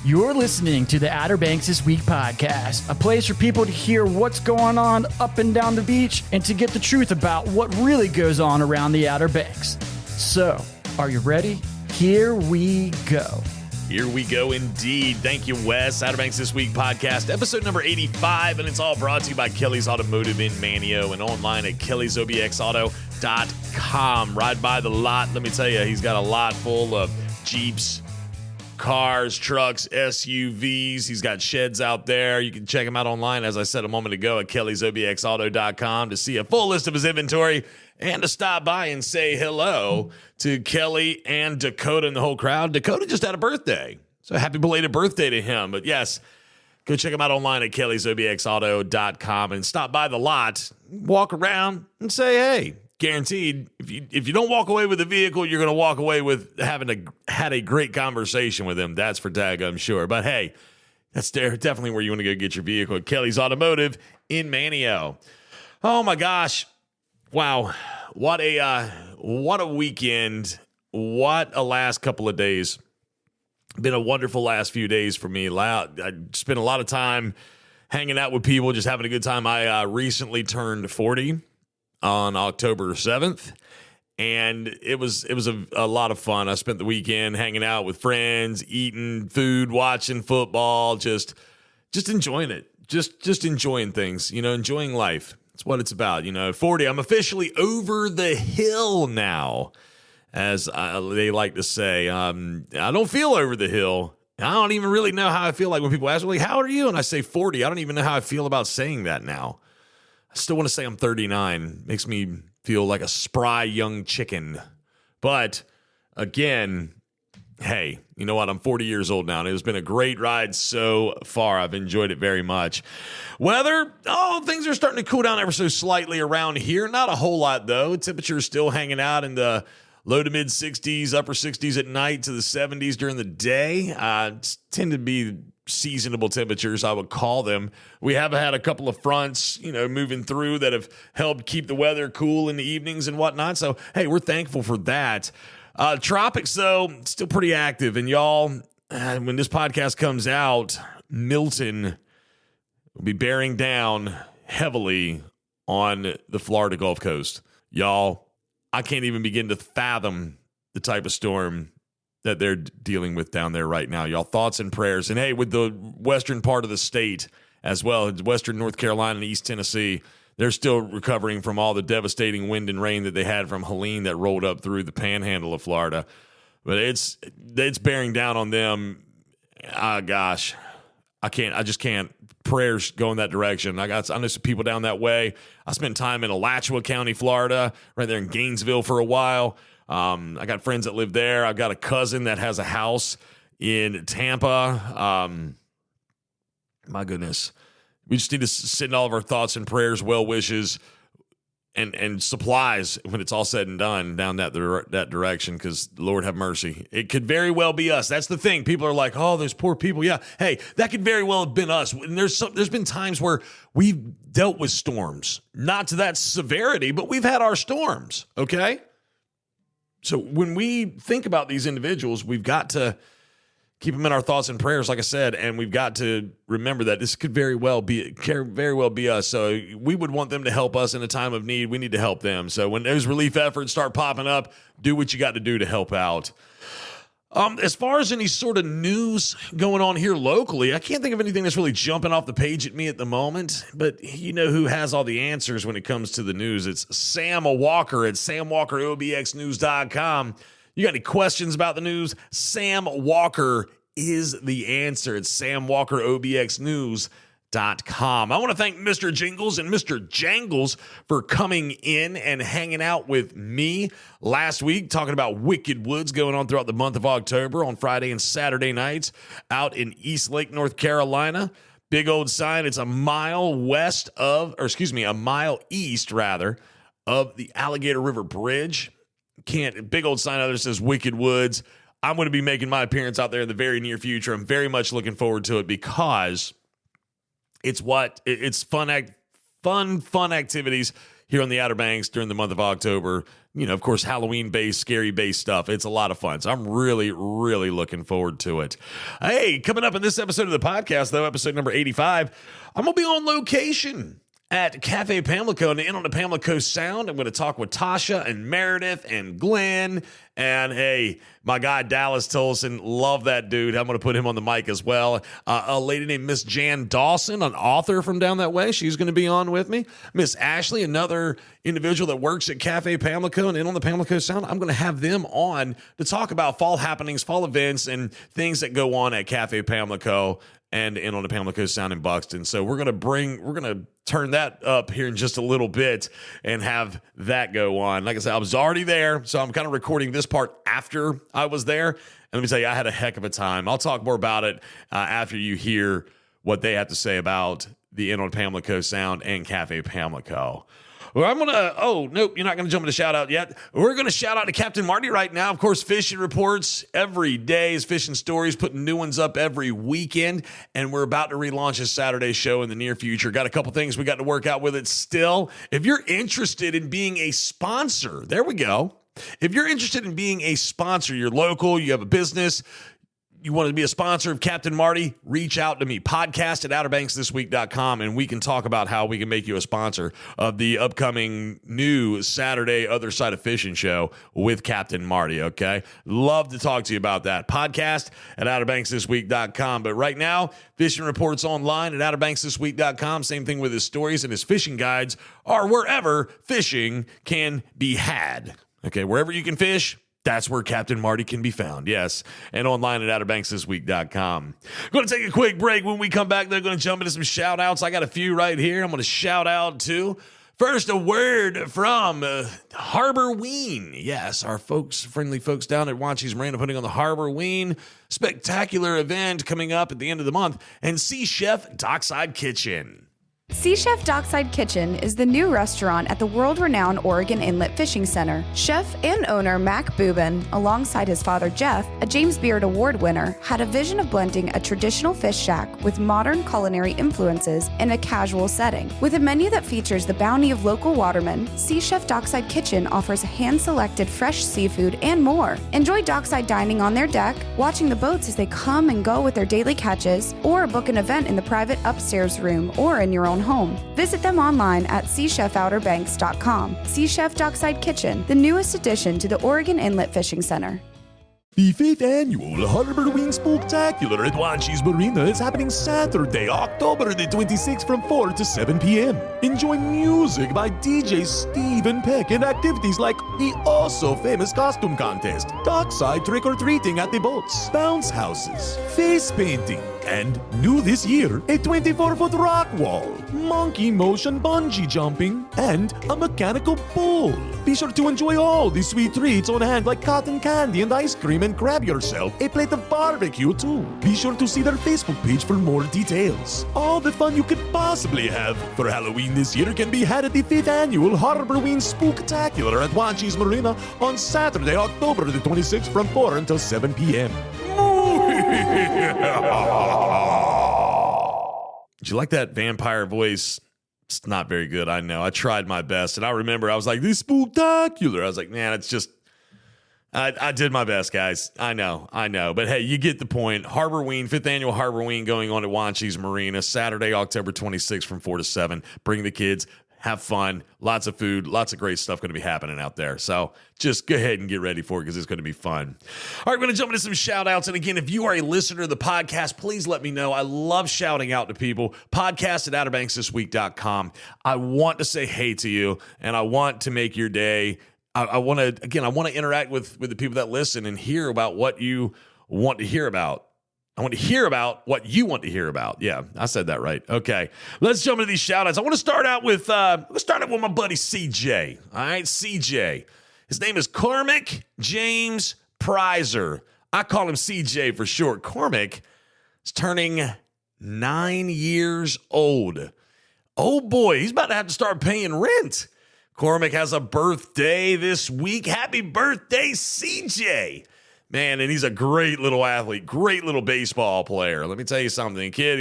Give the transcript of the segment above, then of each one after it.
You're listening to the Outer Banks This Week podcast, a place for people to hear what's going on up and down the beach and to get the truth about what really goes on around the Outer Banks. So, are you ready? Here we go. Here we go indeed. Thank you, Wes. Outer Banks This Week podcast, episode number 85, and it's all brought to you by Kelly's Automotive in Manio and online at kellysobxauto.com. Ride by the lot. Let me tell you, he's got a lot full of Jeeps, cars, trucks, SUVs. He's got sheds out there. You can check him out online, as I said a moment ago, at kellysobxauto.com to see a full list of his inventory and to stop by and say hello to Kelly and Dakota and the whole crowd. Dakota just had a birthday, so happy belated birthday to him. But yes, go check him out online at kellysobxauto.com and stop by the lot, walk around, and say, hey, guaranteed, if you don't walk away with the vehicle, you're going to walk away with having had a great conversation with him. That's for tag, I'm sure. But hey, that's definitely where you want to go get your vehicle at Kelly's Automotive in Manio. Oh my gosh. Wow. What a weekend. What a last couple of days. Been a wonderful last few days for me. I spent a lot of time hanging out with people, just having a good time. I recently turned 40 on October 7th, and it was a lot of fun. I spent the weekend hanging out with friends, eating food, watching football, just enjoying it, just enjoying things, enjoying life. That's what it's about. 40, I'm officially over the hill now, as they like to say. I don't feel over the hill. I don't even really know how I feel like when people ask me, like, how old are you? And I say 40. I don't even know how I feel about saying that now. I still want to say I'm 39. Makes me feel like a spry young chicken. But again, hey, you know what? I'm 40 years old now, and it's been a great ride so far. I've enjoyed it very much. Weather, things are starting to cool down ever so slightly around here. Not a whole lot, though. Temperatures still hanging out in the low to mid 60s, upper 60s at night to the 70s during the day. Tend to be seasonable temperatures, I would call them. We have had a couple of fronts, moving through that have helped keep the weather cool in the evenings and whatnot. So, hey, we're thankful for that. Tropics, though, still pretty active. And y'all, when this podcast comes out, Milton will be bearing down heavily on the Florida Gulf Coast. Y'all, I can't even begin to fathom the type of storm that they're dealing with down there right now. Y'all, thoughts and prayers. And hey, with the western part of the state as well, western North Carolina and East Tennessee, they're still recovering from all the devastating wind and rain that they had from Helene that rolled up through the panhandle of Florida. But it's bearing down on them. Gosh, I just can't. Prayers go in that direction. I know some people down that way. I spent time in Alachua County, Florida, right there in Gainesville for a while. I got friends that live there. I've got a cousin that has a house in Tampa. My goodness. We just need to send all of our thoughts and prayers, well wishes, and supplies when it's all said and done down that direction, because Lord have mercy. It could very well be us. That's the thing. People are like, oh, those poor people. Yeah. Hey, that could very well have been us. And there's been times where we've dealt with storms, not to that severity, but we've had our storms. Okay. So when we think about these individuals, we've got to keep them in our thoughts and prayers, like I said, and we've got to remember that this could very well be us. So we would want them to help us in a time of need. We need to help them. So when those relief efforts start popping up, do what you got to do to help out. As far as any sort of news going on here locally, I can't think of anything that's really jumping off the page at me at the moment, but you know who has all the answers when it comes to the news. It's Sam Walker at samwalkerobxnews.com. You got any questions about the news? Sam Walker is the answer. It's samwalkerobxnews.com. I want to thank Mr. Jingles and Mr. Jangles for coming in and hanging out with me last week, talking about Wicked Woods going on throughout the month of October on Friday and Saturday nights out in East Lake, North Carolina. Big old sign. It's a mile east of the Alligator River Bridge. Big old sign out there says Wicked Woods. I'm going to be making my appearance out there in the very near future. I'm very much looking forward to it because it's fun activities. here on the Outer Banks during the month of October. Of course, Halloween-based, scary-based stuff. It's a lot of fun. So I'm really, really looking forward to it. Hey, coming up in this episode of the podcast, though, episode number 85, I'm going to be on location at Cafe Pamlico and in on the Pamlico Sound. I'm going to talk with Tasha and Meredith and Glenn. And hey, my guy Dallas Tolson, love that dude. I'm going to put him on the mic as well. A lady named Miss Jan Dawson, an author from down that way. She's going to be on with me. Miss Ashley, another individual that works at Cafe Pamlico and in on the Pamlico Sound. I'm going to have them on to talk about fall happenings, fall events, and things that go on at Cafe Pamlico and in on the Pamlico Sound in Buxton. So we're going to turn that up here in just a little bit and have that go on. Like I said, I was already there, so I'm kind of recording this part after I was there. And let me tell you, I had a heck of a time. I'll talk more about it after you hear what they have to say about the in on Pamlico Sound and Cafe Pamlico. Well, nope, you're not going to jump into shout out yet. We're going to shout out to Captain Marty right now. Of course, fishing reports every day, is fishing stories, putting new ones up every weekend. And we're about to relaunch a Saturday show in the near future. Got a couple things we got to work out with it still. If you're interested in being a sponsor, there we go. If you're interested in being a sponsor, you're local, you have a business, you want to be a sponsor of Captain Marty, reach out to me. Podcast at OuterBanksThisWeek.com, and we can talk about how we can make you a sponsor of the upcoming new Saturday Other Side of Fishing show with Captain Marty, okay? Love to talk to you about that. Podcast at OuterBanksThisWeek.com. But right now, fishing reports online at OuterBanksThisWeek.com. Same thing with his stories and his fishing guides are wherever fishing can be had. Okay, wherever you can fish, that's where Captain Marty can be found, yes. And online at OuterBanksThisWeek.com. Going to take a quick break. When we come back, they're going to jump into some shout-outs. I got a few right here I'm going to shout out to. First, a word from Harborween. Yes, our friendly folks down at Wanchie's Marina putting on the Harborween spectacular event coming up at the end of the month. And Sea Chef Dockside Kitchen. Sea Chef Dockside Kitchen is the new restaurant at the world-renowned Oregon Inlet Fishing Center. Chef and owner Mac Boobin, alongside his father Jeff, a James Beard Award winner, had a vision of blending a traditional fish shack with modern culinary influences in a casual setting. With a menu that features the bounty of local watermen, Sea Chef Dockside Kitchen offers hand-selected fresh seafood and more. Enjoy dockside dining on their deck, watching the boats as they come and go with their daily catches, or book an event in the private upstairs room or in your own home. Visit them online at SeaChefOuterBanks.com. Sea Chef Dockside Kitchen, the newest addition to the Oregon Inlet Fishing Center. The 5th annual Harborween Spooktacular at Wanchie's Marina is happening Saturday, October the 26th from 4 to 7 p.m. Enjoy music by DJ Stephen Peck and activities like the also-famous costume contest, dockside trick-or-treating at the boats, bounce houses, face painting, and new this year, a 24-foot rock wall, monkey motion bungee jumping, and a mechanical pool. Be sure to enjoy all the sweet treats on hand like cotton candy and ice cream, and grab yourself a plate of barbecue too. Be sure to see their Facebook page for more details. All the fun you could possibly have for Halloween this year can be had at the 5th annual Harborween Spooktacular at Wanchie's Marina on Saturday, October the 26th from 4 until 7 p.m. Did you like that vampire voice? It's not very good, I know. I tried my best, and I remember I was like, this spooktacular. I was like, man, it's just... I did my best, guys. I know. But hey, you get the point. Harborween, 5th annual Harborween going on at Wanchie's Marina, Saturday, October 26th from 4 to 7. Bring the kids. Have fun. Lots of food. Lots of great stuff going to be happening out there. So just go ahead and get ready for it because it's going to be fun. All right, we're going to jump into some shout outs. And again, if you are a listener to the podcast, please let me know. I love shouting out to people. Podcast at OuterBanksThisWeek.com. I want to say hey to you, and I want to make your day. I want to interact with the people that listen and hear about what you want to hear about. I want to hear about what you want to hear about. Yeah, I said that right. Okay, let's jump into these shout-outs. I want to start out with my buddy CJ. All right, CJ. His name is Cormac James Prizer. I call him CJ for short. Cormac is turning 9 years old. Oh boy, he's about to have to start paying rent. Cormac has a birthday this week. Happy birthday, CJ. Man, and he's a great little athlete, great little baseball player. Let me tell you something, kid.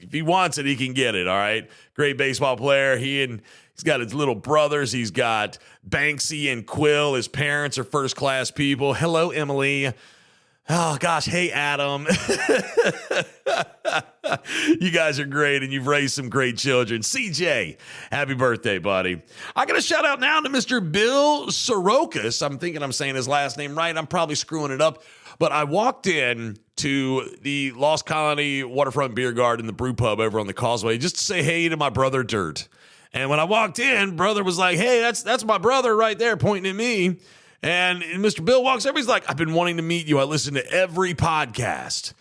If he wants it, he can get it. All right, great baseball player. He's got his little brothers. He's got Banksy and Quill. His parents are first class people. Hello, Emily. Oh gosh, hey Adam. You guys are great, and you've raised some great children. CJ, happy birthday, buddy. I got a shout out now to Mr. Bill Sorokas. I'm thinking I'm saying his last name right. I'm probably screwing it up. But I walked in to the Lost Colony Waterfront Beer Garden, the brew pub over on the Causeway, just to say hey to my brother Dirt. And when I walked in, brother was like, hey, that's my brother right there pointing at me. And Mr. Bill walks over. He's like, I've been wanting to meet you. I listen to every podcast.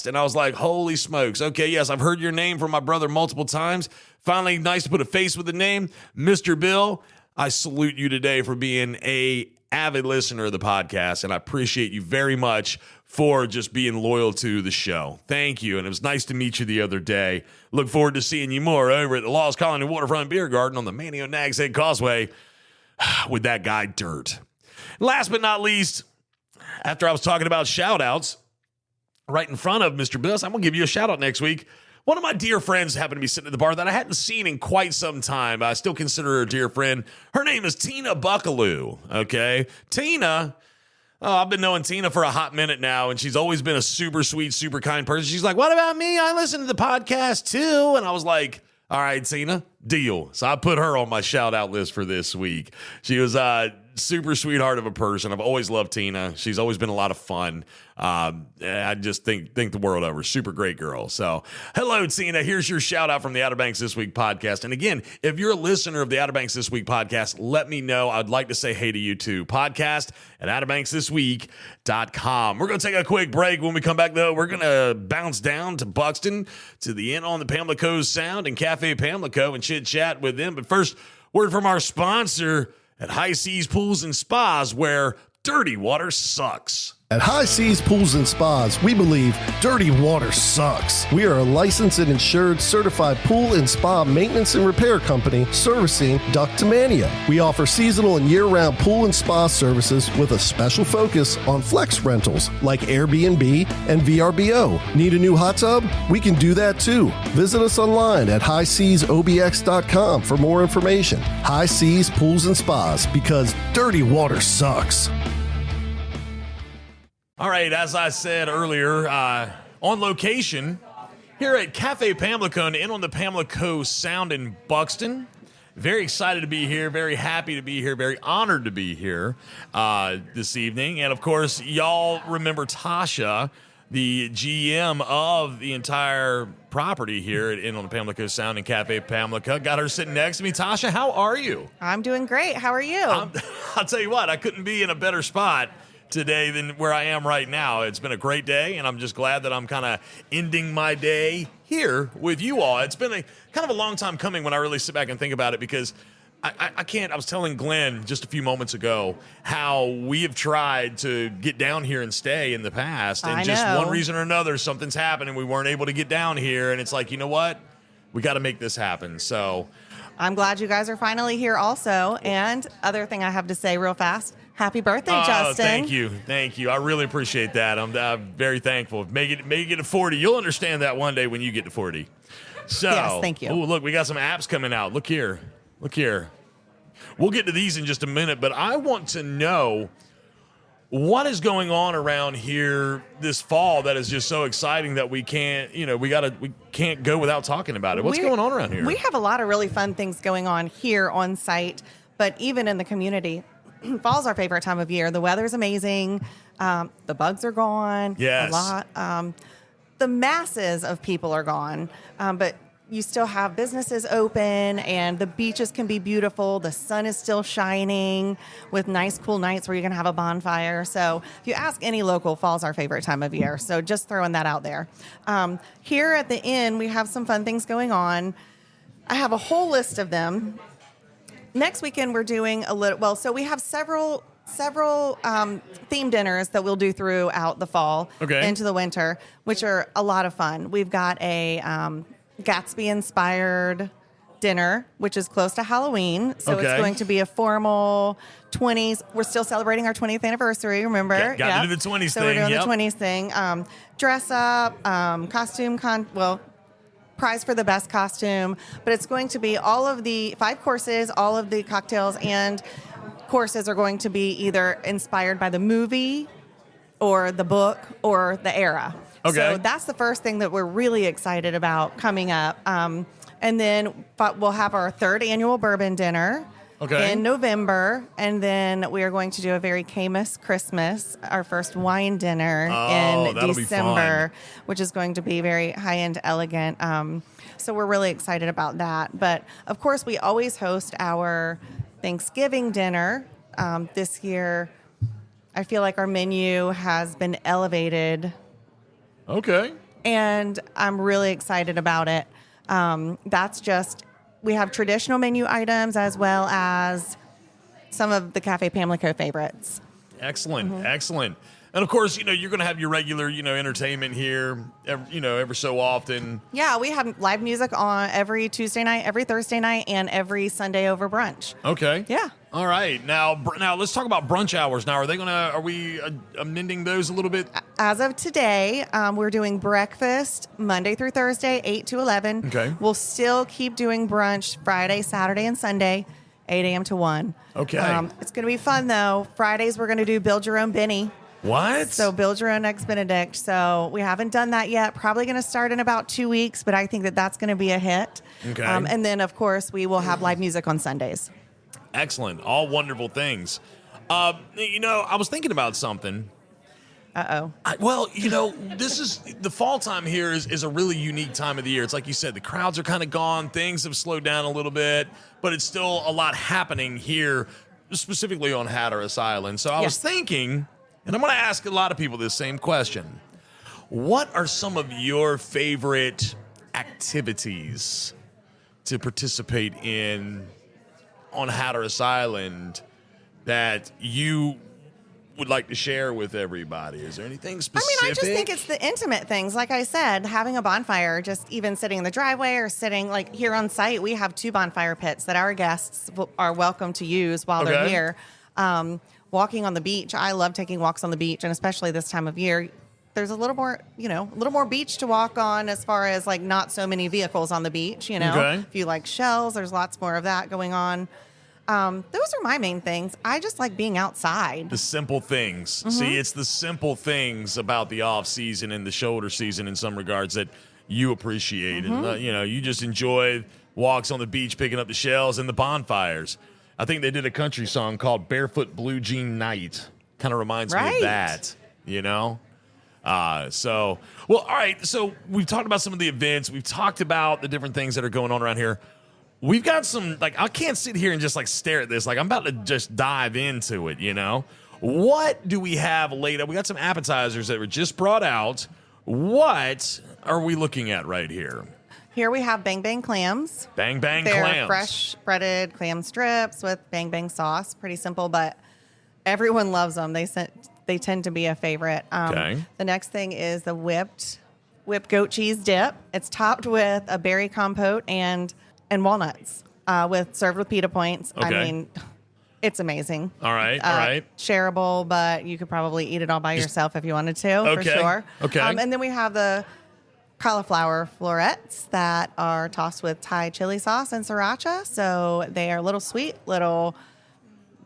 And I was like, holy smokes. Okay, yes, I've heard your name from my brother multiple times. Finally, nice to put a face with a name. Mr. Bill, I salute you today for being a avid listener of the podcast, and I appreciate you very much for just being loyal to the show. Thank you, and it was nice to meet you the other day. Look forward to seeing you more over at the Lost Colony Waterfront Beer Garden on the Manio Nags Head Causeway with that guy Dirt. Last but not least, after I was talking about shout-outs, right in front of Mr. Bill, I'm going to give you a shout-out next week. One of my dear friends happened to be sitting at the bar that I hadn't seen in quite some time. I still consider her a dear friend. Her name is Tina Buckaloo, okay? Tina, I've been knowing Tina for a hot minute now, and she's always been a super sweet, super kind person. She's like, what about me? I listen to the podcast too. And I was like, all right, Tina, deal. So I put her on my shout-out list for this week. She was super sweetheart of a person. I've always loved Tina. She's always been a lot of fun. I just think the world of her. Super great girl. So hello, Tina. Here's your shout out from the Outer Banks This Week podcast. And again, if you're a listener of the Outer Banks This Week podcast, let me know. I'd like to say hey to you too. Podcast at OuterBanksThisWeek.com. We're going to take a quick break. When we come back, though, we're going to bounce down to Buxton to the Inn on the Pamlico Sound and Cafe Pamlico and chit chat with them. But first, word from our sponsor at High Seas Pools and Spas, where dirty water sucks. At High Seas Pools and Spas, we believe dirty water sucks. We are a licensed and insured certified pool and spa maintenance and repair company servicing Duck to Mania. We offer seasonal and year-round pool and spa services with a special focus on flex rentals like Airbnb and VRBO. Need a new hot tub? We can do that too. Visit us online at highseasobx.com for more information. High Seas Pools and Spas, because dirty water sucks. All right, as I said earlier, on location here at Cafe Pamlico and in on the Pamlico Sound in Buxton. Very excited to be here, very happy to be here, very honored to be here this evening. And, of course, y'all remember Tasha, the GM of the entire property here at in on the Pamlico Sound and Cafe Pamlico. Got her sitting next to me. Tasha, how are you? I'm doing great. How are you? I'll tell you what, I couldn't be in a better spot today than where I am right now. It's been a great day, and I'm just glad that I'm kind of ending my day here with you all. It's been a kind of a long time coming when I really sit back and think about it, because I can't. I was telling Glenn just a few moments ago how we have tried to get down here and stay in the past, and just one reason or another, something's happened and we weren't able to get down here, and it's like, you know what? We got to make this happen. So I'm glad you guys are finally here also. And other thing I have to say real fast, happy birthday, Justin. Thank you. I really appreciate that. I'm very thankful. Make it to 40. You'll understand that one day when you get to 40. So, yes, thank you. Oh, look, we got some apps coming out. Look here. We'll get to these in just a minute, but I want to know what is going on around here this fall that is just so exciting that we can't go without talking about it. What's going on around here? We have a lot of really fun things going on here on site, but even in the community. Fall's our favorite time of year. The weather's amazing. The bugs are gone. Yes. A lot. The masses of people are gone, but you still have businesses open, and the beaches can be beautiful. The sun is still shining with nice, cool nights where you can have a bonfire. So if you ask any local, fall's our favorite time of year. So just throwing that out there. Here at the inn, we have some fun things going on. I have a whole list of them. Next weekend, we're doing so we have several themed dinners that we'll do throughout the fall into the winter, which are a lot of fun. We've got a Gatsby-inspired dinner, which is close to Halloween. So Okay. it's going to be a formal 20s. We're still celebrating our 20th anniversary, remember? Got to do the 20s so thing. we're doing Yep. the 20s thing. Dress up, costume, prize for the best costume. But it's going to be all of the 5 courses, all of the cocktails and courses are going to be either inspired by the movie or the book or the era. Okay. So that's the first thing that we're really excited about coming up. And then we'll have our 3rd annual bourbon dinner in November. And then we are going to do a very Camus Christmas, our first wine dinner in that'll be December, fun. which is going to be very high-end, elegant. So we're really excited about that. But, of course, we always host our Thanksgiving dinner. This year, I feel like our menu has been elevated. Okay. And I'm really excited about it. We have traditional menu items as well as some of the Cafe Pamlico favorites. Excellent. Excellent. And of course, you're going to have your regular, entertainment here, every so often. Yeah, we have live music on every Tuesday night, every Thursday night, and every Sunday over brunch. Okay. Yeah. All right. Now let's talk about brunch hours. Now, are we amending those a little bit? As of today, we're doing breakfast Monday through Thursday, 8 to 11. Okay. We'll still keep doing brunch Friday, Saturday, and Sunday, 8 a.m. to 1. Okay. It's going to be fun, though. Fridays, we're going to do Build Your Own Benny. What? So build your own Eggs Benedict. So we haven't done that yet. Probably going to start in about 2 weeks, but I think that that's going to be a hit. Okay. And then, of course, we will have live music on Sundays. Excellent. All wonderful things. I was thinking about something. Uh-oh. This is the fall time here is a really unique time of the year. It's like you said, the crowds are kind of gone. Things have slowed down a little bit, but it's still a lot happening here, specifically on Hatteras Island. So I was thinking, and I'm going to ask a lot of people this same question. What are some of your favorite activities to participate in on Hatteras Island that you would like to share with everybody? Is there anything specific? I just think it's the intimate things. Like I said, having a bonfire, just even sitting in the driveway or sitting like here on site, we have 2 bonfire pits that our guests are welcome to use while they're here. Walking on the beach. I love taking walks on the beach, and especially this time of year, there's a little more beach to walk on as far as like not so many vehicles on the beach, If you like shells, there's lots more of that going on. Those are my main things. I just like being outside. The simple things. Mm-hmm. See, it's the simple things about the off season and the shoulder season in some regards that you appreciate. Mm-hmm. And, you just enjoy walks on the beach, picking up the shells and the bonfires. I think they did a country song called Barefoot Blue Jean Night. Kind of reminds me of that, all right. So we've talked about some of the events. We've talked about the different things that are going on around here. We've got some, I can't sit here and just stare at this. I'm about to just dive into it, What do we have laid up? We got some appetizers that were just brought out. What are we looking at right here? Here we have Bang Bang clams. Bang Bang They're clams. fresh breaded clam strips with Bang Bang sauce. Pretty simple, but everyone loves them. They tend to be a favorite. Okay. The next thing is the whipped goat cheese dip. It's topped with a berry compote and walnuts, served with pita points. Okay. I mean, it's amazing. All right. Shareable, but you could probably eat it all by yourself if you wanted to, for sure. Okay. And then we have the cauliflower florets that are tossed with Thai chili sauce and sriracha. So they are a little sweet, little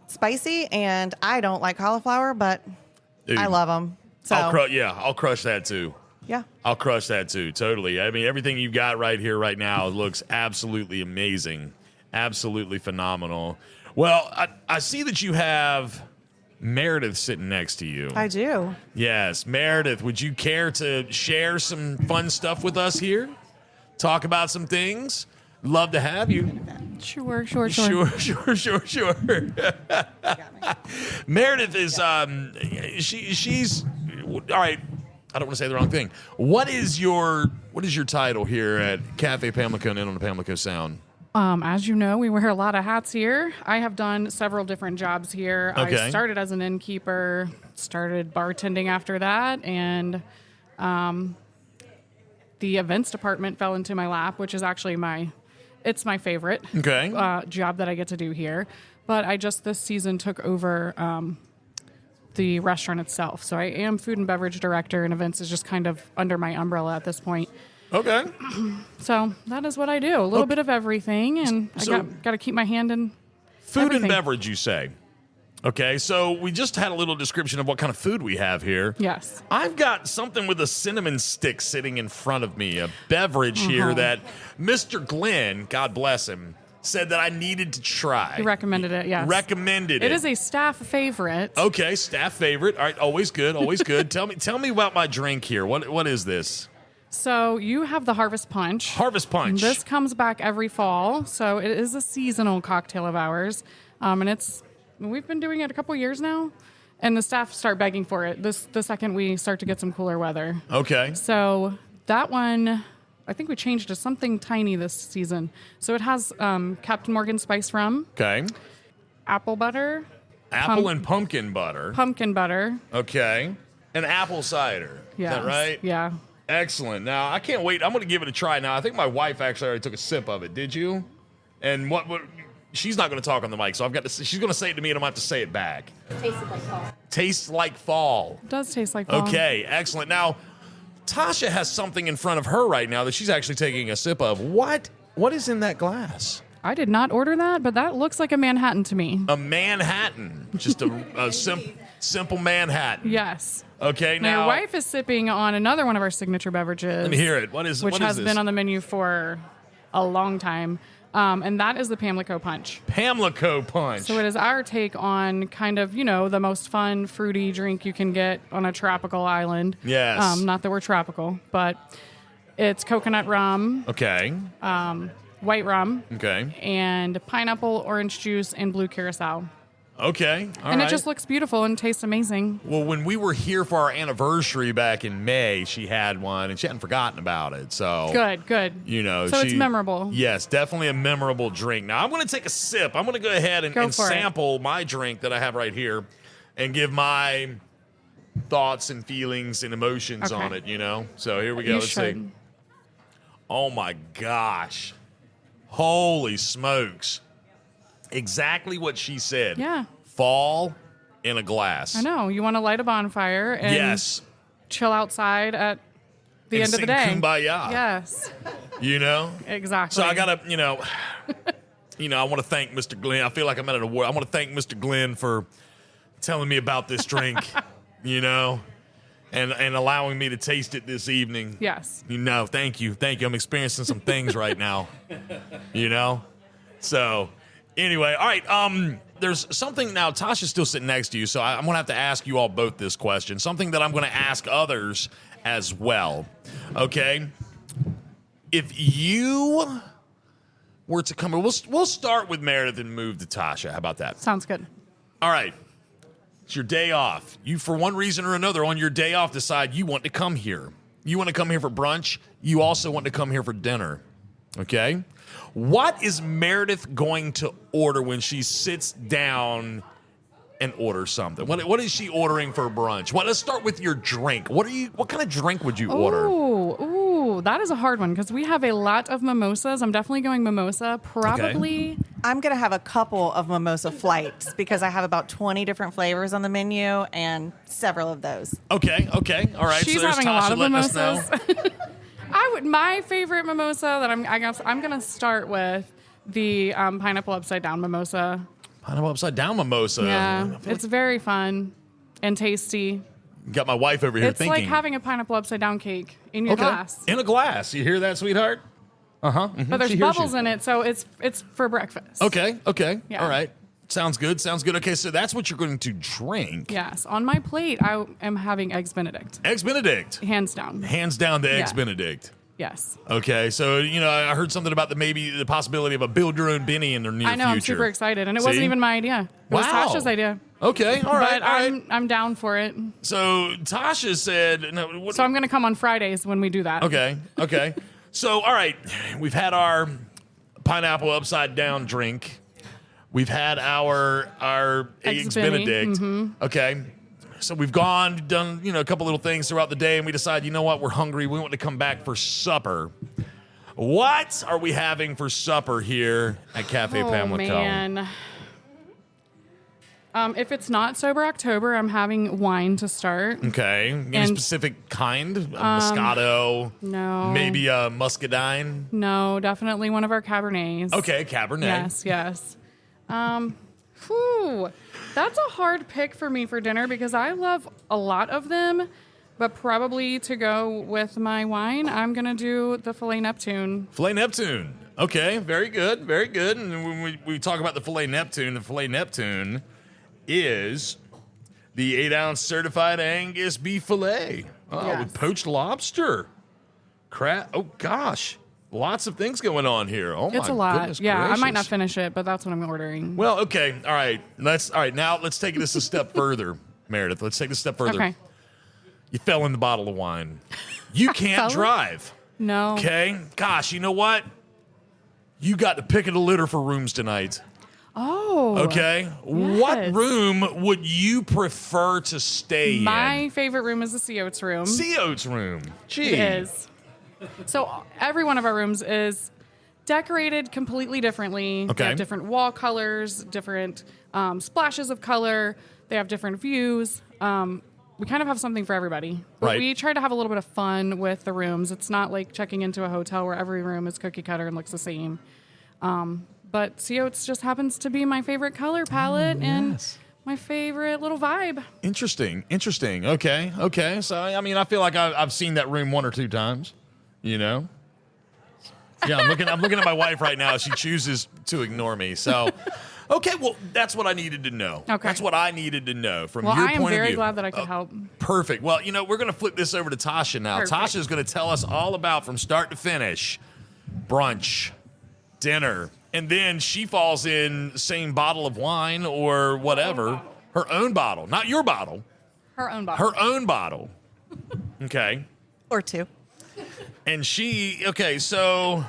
spicy, and I don't like cauliflower, but Dude, I love them. So I'll crush that too. yeah. I'll crush that too. Totally. I mean, everything you've got right here, right now, looks absolutely amazing. Absolutely phenomenal. Well, I see that you have Meredith sitting next to you. I do. Yes. Meredith, would you care to share some fun stuff with us here? Talk about some things? Love to have you. Sure. Sure. Meredith is she's all right. I don't want to say the wrong thing. What is your title here at Cafe Pamlico and on the Pamlico Sound? As you know, we wear a lot of hats here. I have done several different jobs here. Okay. I started as an innkeeper, started bartending after that, and the events department fell into my lap, which is actually it's my favorite job that I get to do here. But I just this season took over the restaurant itself. So I am food and beverage director, and events is just kind of under my umbrella at this point. Okay. So that is what I do. A little bit of everything, and I got to keep my hand in food everything. And beverage, you say. Okay, so we just had a little description of what kind of food we have here. Yes. I've got something with a cinnamon stick sitting in front of me, a beverage here that Mr. Glenn, God bless him, said that I needed to try. He recommended it, yes. Recommended it. It is a staff favorite. Okay, staff favorite. All right, always good, always good. Tell me about my drink here. What is this? So you have the Harvest Punch. Harvest Punch. This comes back every fall, so it is a seasonal cocktail of ours, and we've been doing it a couple years now, and the staff start begging for it the second we start to get some cooler weather. Okay. So that one, I think we changed to something tiny this season. So it has Captain Morgan spice rum. Okay. Apple butter. Apple and pumpkin butter. Pumpkin butter. Okay. And apple cider. Yes. Is that right? Yeah. Excellent. Now, I can't wait. I'm going to give it a try now. I think my wife actually already took a sip of it. Did you? And what she's not going to talk on the mic, so she's going to say it to me, and I'm going to have to say it back. Tastes like fall. Tastes like fall. It does taste like fall. Okay, excellent. Now, Tasha has something in front of her right now that she's actually taking a sip of. What is in that glass? I did not order that, but that looks like a Manhattan to me. A Manhattan. Just a simple Manhattan. Yes. Okay, Now, now your wife is sipping on another one of our signature beverages. let me hear it. What is which what is has this? been on the menu for a long time. And that is the Pamlico Punch. Pamlico Punch. So it is our take on kind of, the most fun, fruity drink you can get on a tropical island. Yes. Not that we're tropical, but it's coconut rum, Okay. white rum, Okay. and pineapple, orange juice, and blue curacao. Okay. All And right. it just looks beautiful and tastes amazing. Well, when we were here for our anniversary back in May, she had one, and she hadn't forgotten about it. So Good. So it's memorable. Yes, definitely a memorable drink. Now, I'm going to take a sip. I'm going to go ahead and Go for it. sample my drink that I have right here and give my thoughts and feelings and emotions Okay. on it, So here we go. You Let's should. see. Oh, my gosh. Holy smokes. Exactly what she said. Yeah. Fall in a glass. I know. You want to light a bonfire and Yes. chill outside at the And end of sing the day. Kumbaya. Yes, exactly. So I gotta, I want to thank Mr. Glenn. I feel like I'm at an award. I want to thank Mr. Glenn for telling me about this drink, and allowing me to taste it this evening. Yes. Thank you. I'm experiencing some things right now. So anyway, all right. There's something now. Tasha's still sitting next to you, so I'm gonna have to ask you all both this question. Something that I'm gonna ask others as well. Okay. If you were to come, we'll start with Meredith and move to Tasha. How about that? Sounds good. All right. It's your day off. You, for one reason or another, on your day off, decide you want to come here. You want to come here for brunch. You also want to come here for dinner. Okay? What is Meredith going to order when she sits down and orders something? What is she ordering for brunch? Well, let's start with your drink. What kind of drink would you order? Ooh, that is a hard one because we have a lot of mimosas. I'm definitely going mimosa. Probably. I'm going to have a couple of mimosa flights because I have about 20 different flavors on the menu and several of those. Okay. All right. She's so there's having a Tasha lot of letting us know. mimosas. My favorite mimosa that I'm gonna start with the pineapple upside down mimosa. Pineapple upside down mimosa. Yeah, it's very fun and tasty. Got my wife over here It's thinking. like having a pineapple upside down cake in your glass. In a glass. You hear that, sweetheart? But there's bubbles in it, so it's for breakfast. Okay. Yeah. All right. Sounds good. Okay, so that's what you're going to drink. Yes. On my plate, I am having Eggs Benedict. Eggs Benedict. Hands down. Hands down to Eggs Yeah. Benedict. Yes. Okay, so, I heard something about the possibility of a build your own Benny in the near future. I know. I'm super excited, and it wasn't even my idea. It was Wow. Tasha's idea. Okay. All right. But all right. I'm down for it. So Tasha said. No, So I'm going to come on Fridays when we do that. Okay. So, all right, we've had our pineapple upside down drink. We've had our Eggs Benedict. Mm-hmm. Okay. So we've done, a couple little things throughout the day, and we decide, we're hungry. We want to come back for supper. What are we having for supper here at Cafe Pamlico? Man. If it's not Sober October, I'm having wine to start. Okay. Any specific kind? Moscato? No. Maybe a Muscadine? No, definitely one of our Cabernets. Okay, Cabernet. Yes. That's a hard pick for me for dinner because I love a lot of them, but probably to go with my wine, I'm going to do the Filet Neptune. Filet Neptune. Okay, very good, very good. And when we talk about the Filet Neptune is the 8-ounce certified Angus beef filet. Yes. With poached lobster. Crab. Oh, gosh. Lots of things going on here. Oh, my It's a lot. goodness Yeah, gracious. I might not finish it, but that's what I'm ordering. Well, okay. All right. Now let's take this a step further, Meredith. Let's take this a step further. Okay. You fell in the bottle of wine. You can't Fell? drive. No. Okay? Gosh, you know what? You got the pick of the litter for rooms tonight. Oh. Okay? Yes. What room would you prefer to stay in? My favorite room is the Sea Oats room. Sea Oats room. Gee. It is. So every one of our rooms is decorated completely differently. Okay. They have different wall colors, different splashes of color. They have different views. We kind of have something for everybody. But Right. we try to have a little bit of fun with the rooms. It's not like checking into a hotel where every room is cookie cutter and looks the same. But Sea Oats just happens to be my favorite color palette and my favorite little vibe. Interesting. Okay. So, I mean, I feel like I've seen that room one or two times, you know? Yeah, I'm looking at my wife right now. She chooses to ignore me. So, okay, well, that's what I needed to know. Okay. That's what I needed to know from Well, your I am point of very view. glad that I could help. Perfect. Well, we're going to flip this over to Tasha now. Perfect. Tasha's going to tell us all about, from start to finish, brunch, dinner, and then she falls in the same bottle of wine or whatever. Her own bottle. Not your bottle. Her own bottle. Her own bottle. Okay. Or two. And so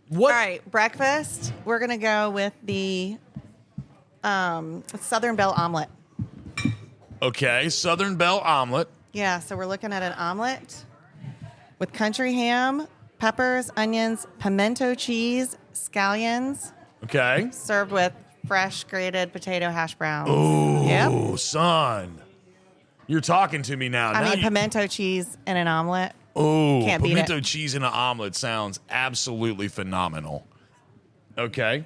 what? All right, breakfast. We're going to go with the Southern Belle omelet. Okay, Southern Belle omelet. Yeah, so we're looking at an omelet with country ham, peppers, onions, pimento cheese, scallions, Okay. served with fresh grated potato hash browns. Oh, Yep. son. You're talking to me now. I mean, pimento cheese in an omelet. Oh, Can't beat pimento it. cheese in an omelet sounds absolutely phenomenal. Okay.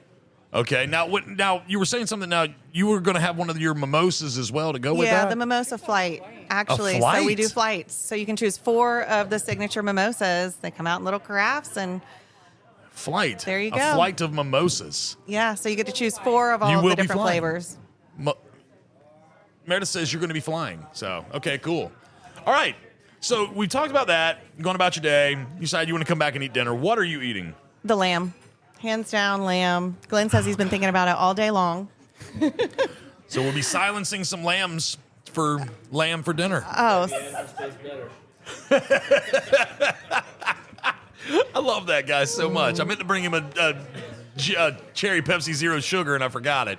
Now, Now you were saying something. Now you were going to have one of your mimosas as well to go with Yeah, that. the mimosa flight, actually. A flight? So we do flights. So you can choose 4 of the signature mimosas. They come out in little carafes, and Flight. There you A go. flight of mimosas. yeah, so you get to choose 4 of You all of will the be different flying. flavors. Meredith says you're going to be flying. So okay, cool. All right. So we talked about that. Going about your day. You decide you want to come back and eat dinner. What are you eating? The lamb. Hands down, lamb. Glenn says he's been thinking about it all day long. So we'll be silencing some lambs for lamb for dinner. Oh, I love that guy so much. I meant to bring him a cherry Pepsi Zero Sugar, and I forgot it.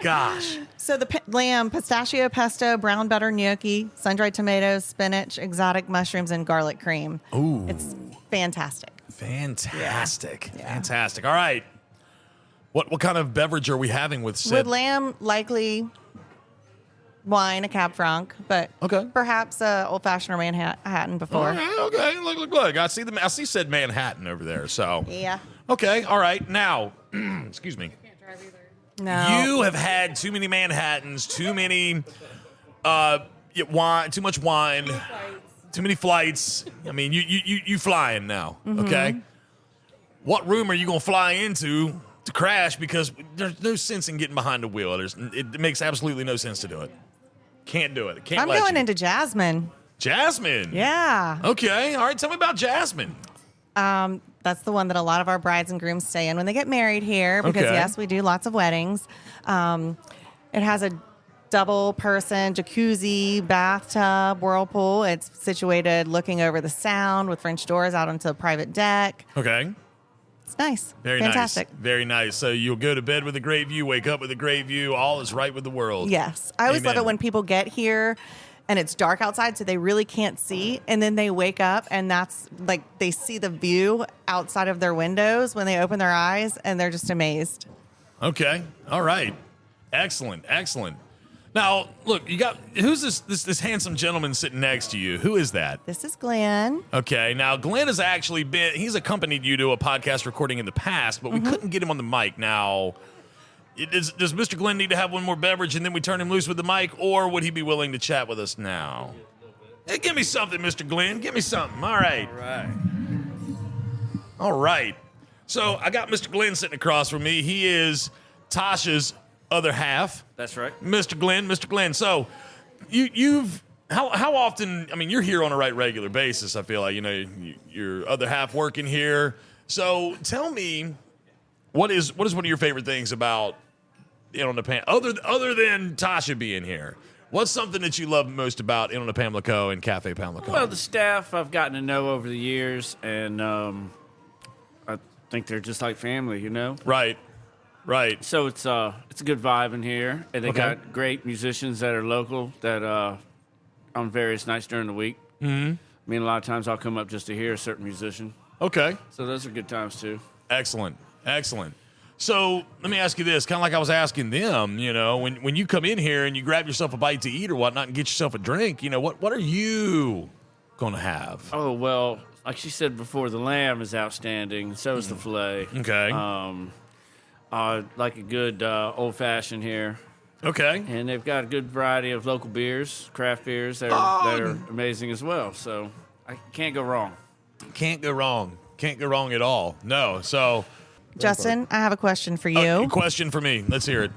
Gosh. so the lamb, pistachio pesto, brown butter gnocchi, sun-dried tomatoes, spinach, exotic mushrooms, and garlic cream. Ooh. It's fantastic. Fantastic. Yeah. Fantastic. All right. What kind of beverage are we having with said? With lamb, likely wine, a Cab Franc, but Okay. perhaps a old-fashioned or Manhattan before. Okay. Look. I see said Manhattan over there. So Yeah. okay. All right. Now, excuse me. No. You have had too many Manhattans, too many wine, too much wine, too many flights. I mean, you flying now, okay? What room are you gonna fly into to crash? Because there's no sense in getting behind the wheel. It makes absolutely no sense to do it. Can't do it. Can't. I'm let going you. into Jasmine. Jasmine. Yeah. Okay. All right. Tell me about Jasmine. That's the one that a lot of our brides and grooms stay in when they get married here because, Okay. yes, we do lots of weddings. It has a double person jacuzzi, bathtub, whirlpool. It's situated looking over the sound with French doors out onto a private deck. Okay. It's nice. Very Fantastic. nice. Very nice. So you'll go to bed with a great view, wake up with a great view. All is right with the world. Yes. I always love Amen. it when people get here and it's dark outside, so they really can't see. And then they wake up, and that's like they see the view outside of their windows when they open their eyes, and they're just amazed. Okay. All right. Excellent. Excellent. Now, look, you got who's this handsome gentleman sitting next to you? Who is that? This is Glenn. Okay. Now, Glenn has actually he's accompanied you to a podcast recording in the past, but we couldn't get him on the mic. Now, does Mr. Glenn need to have one more beverage and then we turn him loose with the mic, or would he be willing to chat with us now? Hey, give me something, Mr. Glenn. Give me something. All right. All right. So I got Mr. Glenn sitting across from me. He is Tasha's other half. That's right. Mr. Glenn. So you've how often? I mean, you're here on a regular basis. I feel like your other half working here. So tell me, what is one of your favorite things about on the Pam other than Tasha being here? What's something that you love most about on the Pamlico and Cafe Pamlico? Well, the staff I've gotten to know over the years, and I think they're just like family, Right. So it's a good vibe in here, and they got great musicians that are local that on various nights during the week. Mm-hmm. I mean, a lot of times I'll come up just to hear a certain musician. Okay. So those are good times too. Excellent. So let me ask you this, kind of like I was asking them, when you come in here and you grab yourself a bite to eat or whatnot and get yourself a drink, what are you going to have? Oh, well, like she said before, the lamb is outstanding. So is the filet. Okay. Like a good old-fashioned here. Okay. And they've got a good variety of local beers, craft beers that are amazing as well. So I can't go wrong. Can't go wrong at all. No. So, Justin, I have a question for you. Question for me. Let's hear it.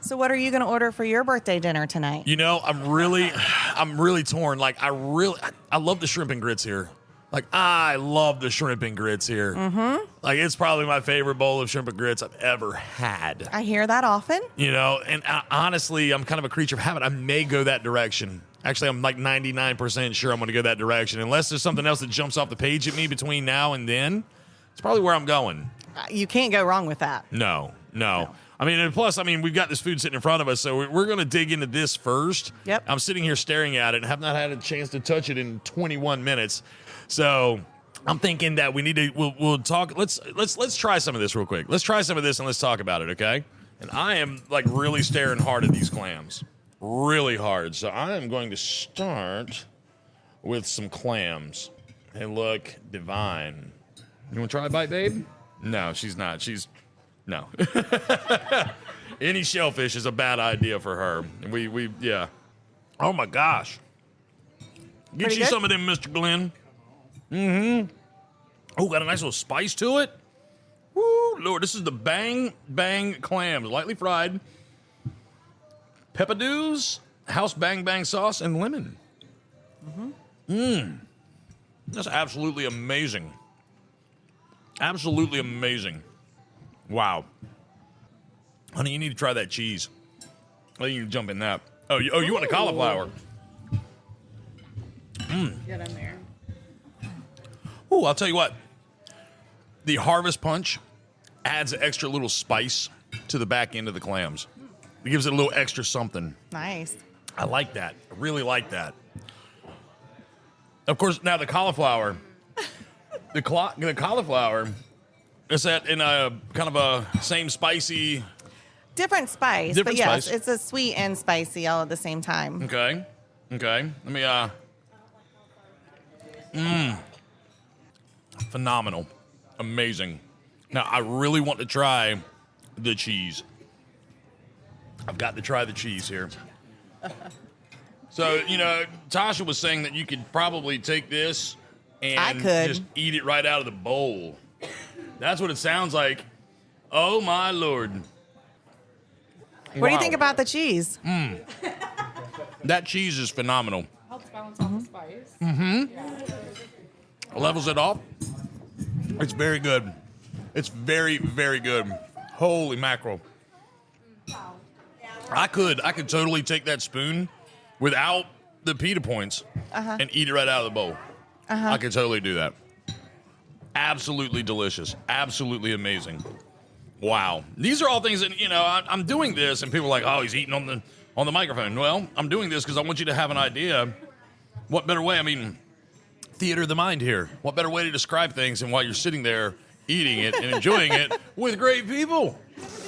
So what are you going to order for your birthday dinner tonight? I'm really torn. Like, I love the shrimp and grits here. Like, I love the shrimp and grits here. Mm-hmm. Like, it's probably my favorite bowl of shrimp and grits I've ever had. I hear that often. And honestly, I'm kind of a creature of habit. I may go that direction. Actually, I'm like 99% sure I'm going to go that direction. Unless there's something else that jumps off the page at me between now and then, it's probably where I'm going. You can't go wrong with that. No. I mean, and plus, we've got this food sitting in front of us, so we're going to dig into this first. Yep. I'm sitting here staring at it and have not had a chance to touch it in 21 minutes. So I'm thinking that we need to, we'll talk. Let's try some of this real quick. Let's try some of this and let's talk about it, okay? And I am like really staring hard at these clams. Really hard. So I am going to start with some clams. They look divine. You want to try a bite, babe? No, she's not. No. Any shellfish is a bad idea for her. Yeah. Oh my gosh. Get Pretty you good? some of them, Mr. Glenn. Mm-hmm. Oh, got a nice little spice to it. Woo, Lord, this is the Bang Bang clams, lightly fried. Peppadews, house Bang Bang sauce, and lemon. That's absolutely amazing. Absolutely amazing. Wow. Honey, you need to try that cheese. I think you can jump in that. Oh, you want a cauliflower? Get in there. Ooh, I'll tell you what. The Harvest Punch adds an extra little spice to the back end of the clams. It gives it a little extra something. Nice. I like that. I really like that. Of course, now the cauliflower. The cauliflower is that in a kind of a same spicy. Different spice, Different but yes, spice. it's a sweet and spicy all at the same time. Okay. Let me phenomenal. Amazing. Now I really want to try the cheese. I've got to try the cheese here. So, Tasha was saying that you could probably take this and I could. just eat it right out of the bowl. That's what it sounds like. Oh my Lord. What do you think about the cheese? That cheese is phenomenal. Helps balance out the spice. Levels it off. It's very good. It's very, very good. Holy mackerel. I could totally take that spoon without the pita points and eat it right out of the bowl. I could totally do that. Absolutely delicious. Absolutely amazing. Wow. These are all things that, I'm doing this and people are like, oh, he's eating on on the microphone. Well, I'm doing this because I want you to have an idea. What better way? I mean, theater of the mind here. What better way to describe things than while you're sitting there eating it and enjoying it with great people?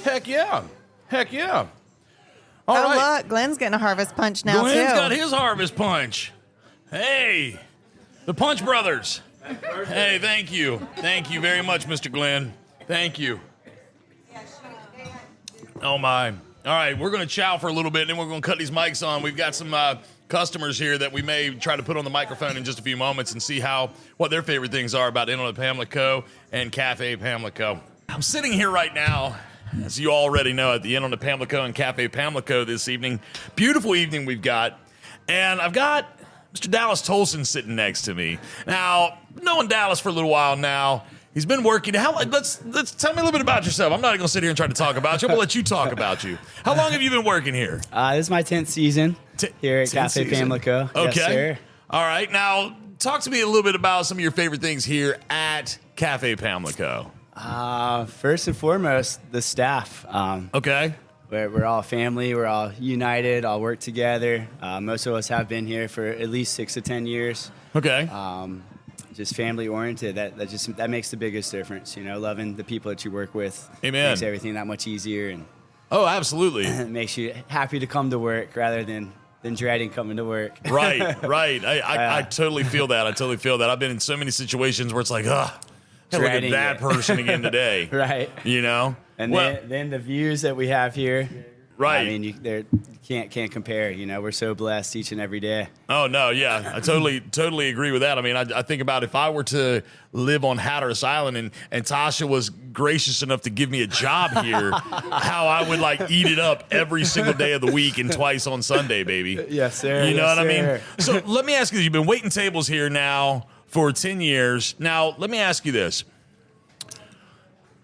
Heck yeah. Heck yeah. All right. Look, Glenn's getting a harvest punch now, Glenn's too. got his harvest punch. Hey, the Punch Brothers. Hey, thank you. Thank you very much, Mr. Glenn. Thank you. Oh, my. All right, we're going to chow for a little bit, and then we're going to cut these mics on. We've got some customers here that we may try to put on the microphone in just a few moments and see what their favorite things are about Inn on the Pamlico and Cafe Pamlico. I'm sitting here right now, as you already know, at the Inn on the Pamlico and Cafe Pamlico this evening. Beautiful evening we've got. And I've got Mr. Dallas Tolson sitting next to me. Now, knowing Dallas for a little while now, he's been working. Let's tell me a little bit about yourself. I'm not going to sit here and try to talk about you. I'm going to let you talk about you. How long have you been working here? This is my 10th season here at Cafe Pamlico. Okay. Yes, sir. All right. Now, talk to me a little bit about some of your favorite things here at Cafe Pamlico. First and foremost, the staff. Okay. We're all family. We're all united. All work together. Most of us have been here for at least 6 to 10 years. Okay. Just family oriented. That makes the biggest difference. You know, loving the people that you work with. Amen. Makes everything that much easier, and Oh, absolutely. it makes you happy to come to work rather than dreading coming to work. Right. I totally feel that. I've been in so many situations where it's like, gotta look at Dreading that it. person again today. Right. You know? And Well, then the views that we have here. right. I mean, you can't compare. You know, we're so blessed each and every day. Oh, no, yeah. I totally agree with that. I mean, I think about if I were to live on Hatteras Island and Tasha was gracious enough to give me a job here, how I would, eat it up every single day of the week and twice on Sunday, baby. Yes, sir. You know Yes, what I mean? sir. So let me ask you this. You've been waiting tables here now for 10 years. Now, let me ask you this.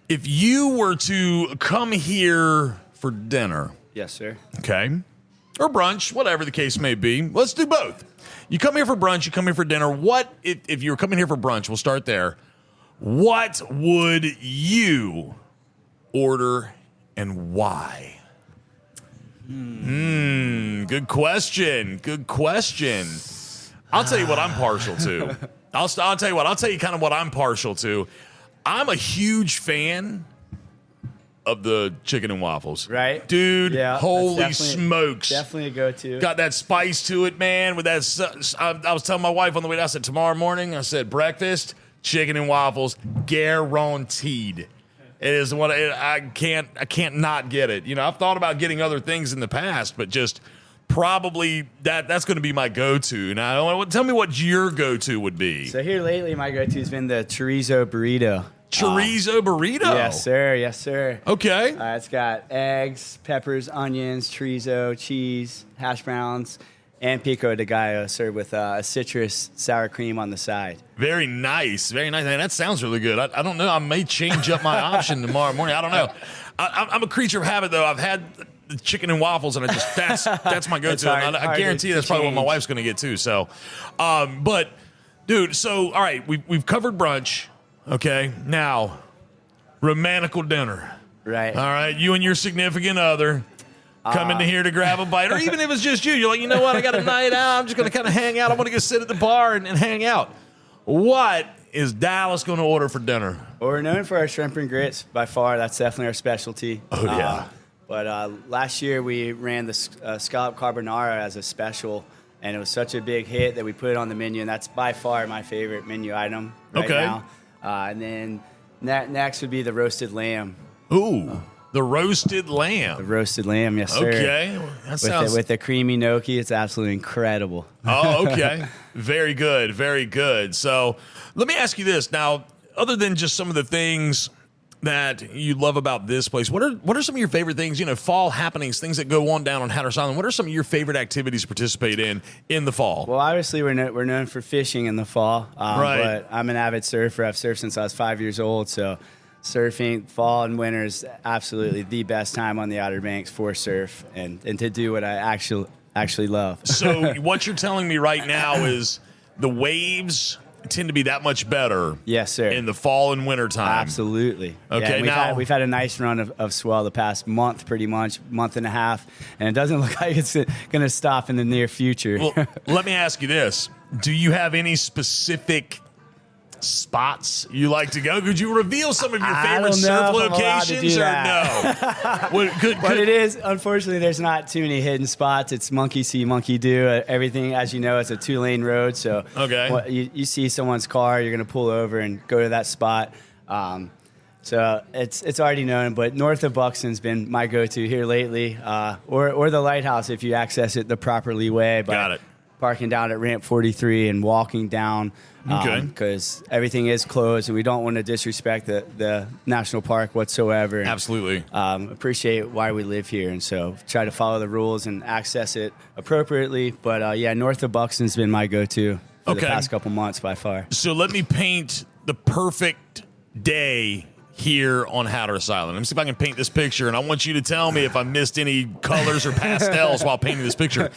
If you were to come here for dinner, Yes, sir. okay, or brunch, whatever the case may be, let's do both. You come here for brunch, you come here for dinner. What, if you were coming here for brunch, we'll start there. What would you order and why? Good question. I'll tell you what I'm partial to. I'll tell you what. I'll tell you kind of what I'm partial to. I'm a huge fan of the chicken and waffles. Right. Dude, Yeah, holy that's smokes. Definitely a go-to. Got that spice to it, man. With that, I was telling my wife on the way down, I said, tomorrow morning, I said, breakfast, chicken and waffles, guaranteed. It is what I can't not get it. You know, I've thought about getting other things in the past, but just probably that's going to be my go-to. Now, tell me what your go-to would be. So here lately, my go-to has been the chorizo burrito. Chorizo burrito? Yes, sir. Yes, sir. Okay. It's got eggs, peppers, onions, chorizo, cheese, hash browns, and pico de gallo served with citrus sour cream on the side. Very nice. Very nice. Man, that sounds really good. I don't know. I may change up my option tomorrow morning. I don't know. I'm a creature of habit, though. I've had the chicken and waffles, and that's my go-to. I guarantee that's probably what my wife's going to get, too. So, but, dude, so, all right, we've covered brunch. Okay, now, romantical dinner. Right. All right, you and your significant other come into here to grab a bite, or even if it's just you, you're like, you know what, I got a night out, I'm just going to kind of hang out, I'm going to go sit at the bar and hang out. What is Dallas going to order for dinner? Well, we're known for our shrimp and grits by far. That's definitely our specialty. Oh, yeah. But last year we ran the scallop carbonara as a special, and it was such a big hit that we put it on the menu, and that's by far my favorite menu item right now. And then next would be the roasted lamb. Ooh, the roasted lamb. The roasted lamb, yes, sir. Okay. That sounds... With the creamy gnocchi, it's absolutely incredible. Oh, okay. Very good. Very good. So let me ask you this. Now, other than just some of the things that you love about this place, what are some of your favorite things, fall happenings, things that go on down on Hatteras Island? What are some of your favorite activities to participate in the fall? Well, obviously, we're known for fishing in the fall. Right. But I'm an avid surfer. I've surfed since I was 5 years old, so surfing fall and winter is absolutely the best time on the Outer Banks for surf and to do what I actually love. So what you're telling me right now is the waves tend to be that much better. Yes, sir. In the fall and winter time. Absolutely. Okay, we've had a nice run of swell the past month, pretty much, month and a half, and it doesn't look like it's going to stop in the near future. Well, let me ask you this. Do you have any specific spots you like to go? Could you reveal some of your favorite surf locations, or no? But it is, unfortunately, there's not too many hidden spots. It's monkey see, monkey do. Everything, as you know, it's a 2-lane road. So you see someone's car, you're going to pull over and go to that spot. So it's already known, but north of Buxton's been my go-to here lately, or the lighthouse if you access it the properly way. Got it. Parking down at ramp 43 and walking down, because everything is closed and we don't want to disrespect the national park whatsoever. And, absolutely. Appreciate why we live here, and so try to follow the rules and access it appropriately. But north of Buxton's been my go-to for the past couple months by far. So let me paint the perfect day here on Hatteras Island. Let me see if I can paint this picture, and I want you to tell me if I missed any colors or pastels while painting this picture.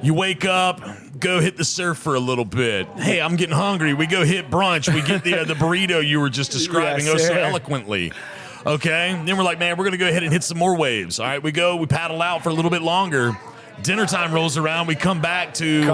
You wake up, go hit the surf for a little bit. Hey, I'm getting hungry. We go hit brunch. We get the burrito you were just describing so eloquently. Okay? Then we're like, man, we're going to go ahead and hit some more waves. All right, we paddle out for a little bit longer. Dinner time rolls around. We come back to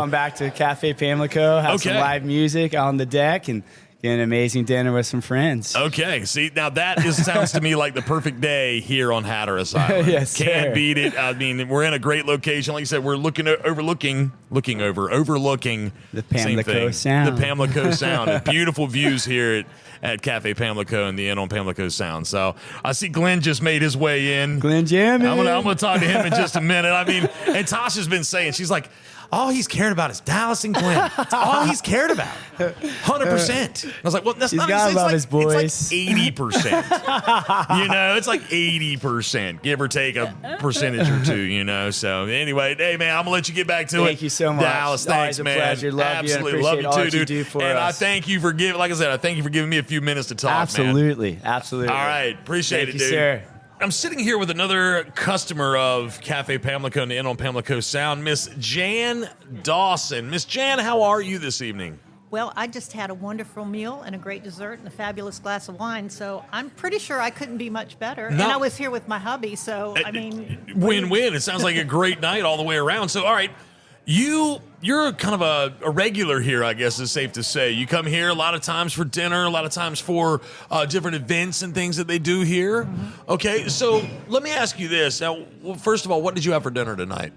Cafe Pamlico, have some live music on the deck, and get an amazing dinner with some friends. Okay, see, now that sounds to me like the perfect day here on Hatteras Island. Yes, Can't beat it. I mean, we're in a great location. Like you said, we're overlooking the Pamlico Sound. The Pamlico Sound. Beautiful views here at Cafe Pamlico and the Inn on Pamlico Sound. So I see Glenn just made his way in. Glenn jamming. I'm gonna talk to him in just a minute. I mean, and Tasha's been saying, she's like, all he's cared about is Dallas and Glenn. That's all he's cared about. 100%. I was like, well, that's he's not. Got it's like his boys. It's like 80%. It's like 80%, give or take a percentage or two. So anyway, hey man, I'm gonna let you get back to it. Thank you so much. Dallas, thanks, man. Pleasure. Love Absolutely you and love you too, all dude. You do for and us. I thank you for giving. Like I said, I thank you for giving me a few minutes to talk. Absolutely, man. absolutely. All right, appreciate thank it, you, dude. Sir. I'm sitting here with another customer of Cafe Pamlico and the Inn on Pamlico Sound, Miss Jan Dawson. Miss Jan, how are you this evening? Well, I just had a wonderful meal and a great dessert and a fabulous glass of wine, so I'm pretty sure I couldn't be much better. No. And I was here with my hubby, so, I mean... Win-win. It sounds like a great night all the way around. So, all right, you're kind of a regular here, I guess is safe to say. You come here a lot of times for dinner, a lot of times for different events and things that they do here. Mm-hmm. Okay, so let me ask you this. Now, first of all, what did you have for dinner tonight?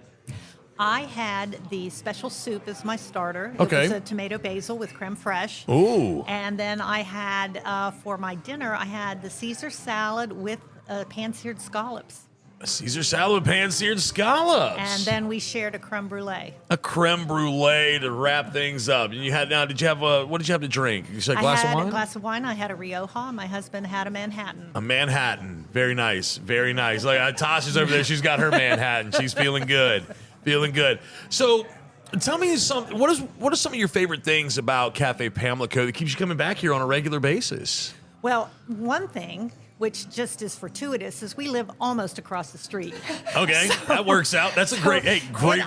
I had the special soup as my starter. Okay. It was a tomato basil with creme fraiche. Ooh. And then I had, for my dinner, I had the Caesar salad with pan-seared scallops. A Caesar salad with pan-seared scallops. And then we shared a creme brulee. A creme brulee to wrap things up. And did you have what did you have to drink? You said a glass of wine? I had a glass of wine. I had a Rioja. My husband had a Manhattan. A Manhattan. Very nice. Very nice. Like Tasha's over there. She's got her Manhattan. She's feeling good. Feeling good. So tell me what are some of your favorite things about Cafe Pamlico that keeps you coming back here on a regular basis? Well, one thing, which just is fortuitous, is we live almost across the street. Okay, that works out. That's a great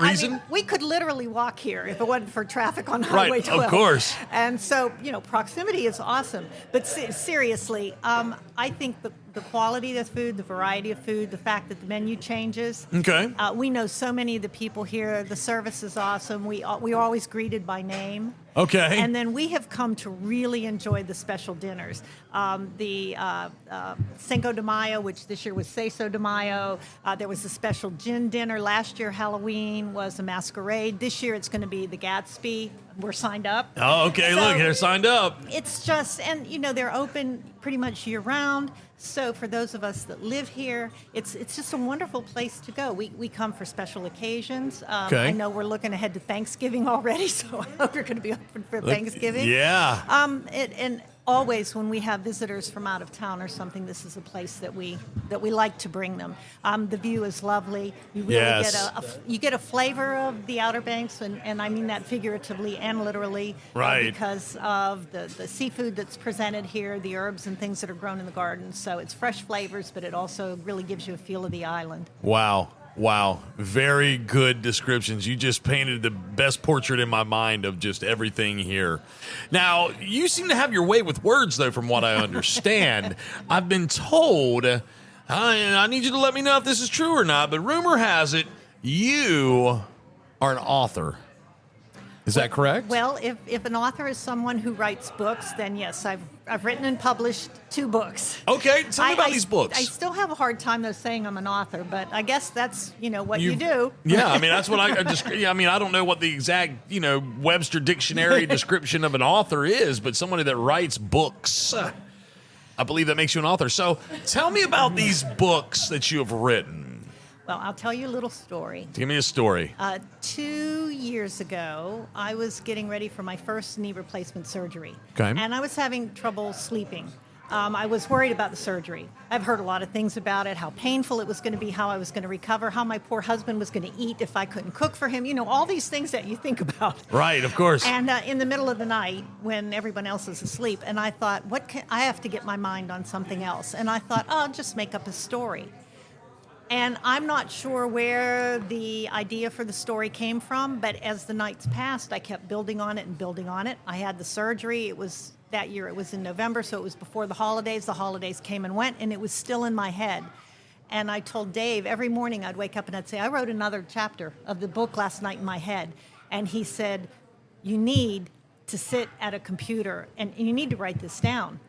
reason. I mean, we could literally walk here if it wasn't for traffic on Highway 12. Right, of course. And so, proximity is awesome. But seriously, I think the quality of the food, the variety of food, the fact that the menu changes. Okay. We know so many of the people here. The service is awesome. We are always greeted by name. Okay. And then we have come to really enjoy the special dinners. The Cinco de Mayo, which this year was Seso de Mayo. There was a special gin dinner. Last year, Halloween was a masquerade. This year, it's going to be the Gatsby. We're signed up. Oh, okay. Look, they're signed up. It's just, and they're open pretty much year round. So for those of us that live here, it's just a wonderful place to go. We come for special occasions. Okay. I know we're looking ahead to Thanksgiving already, so I hope you're going to be open for Thanksgiving. Yeah. And always when we have visitors from out of town or something, this is a place that we like to bring them. The view is lovely. You really get a flavor of the Outer Banks, and I mean that figuratively and literally, right? Because of the seafood that's presented here, the herbs and things that are grown in the garden. So it's fresh flavors, but it also really gives you a feel of the island. Wow. Wow. Very good descriptions. You just painted the best portrait in my mind of just everything here. Now, you seem to have your way with words, though, from what I understand. I've been told, I need you to let me know if this is true or not, but rumor has it you are an author. Is that correct? Well, if an author is someone who writes books, then yes, I've written and published 2 books. Okay, tell me about these books. I still have a hard time though saying I'm an author, but I guess that's what you do. Yeah, I mean that's what I don't know what the exact Webster Dictionary description of an author is, but somebody that writes books. I believe that makes you an author. So tell me about these books that you have written. Well, I'll tell you a little story. Give me a story. 2 years ago, I was getting ready for my first knee replacement surgery. Okay. And I was having trouble sleeping. I was worried about the surgery. I've heard a lot of things about it, how painful it was going to be, how I was going to recover, how my poor husband was going to eat if I couldn't cook for him. All these things that you think about. Right, of course. And in the middle of the night, when everyone else is asleep, and I thought, I have to get my mind on something else. And I thought, I'll just make up a story. And I'm not sure where the idea for the story came from, but as the nights passed, I kept building on it and building on it. I had the surgery. That year, it was in November, so it was before the holidays. The holidays came and went, and it was still in my head. And I told Dave, every morning I'd wake up and I'd say, I wrote another chapter of the book last night in my head. And he said, you need to sit at a computer, and you need to write this down.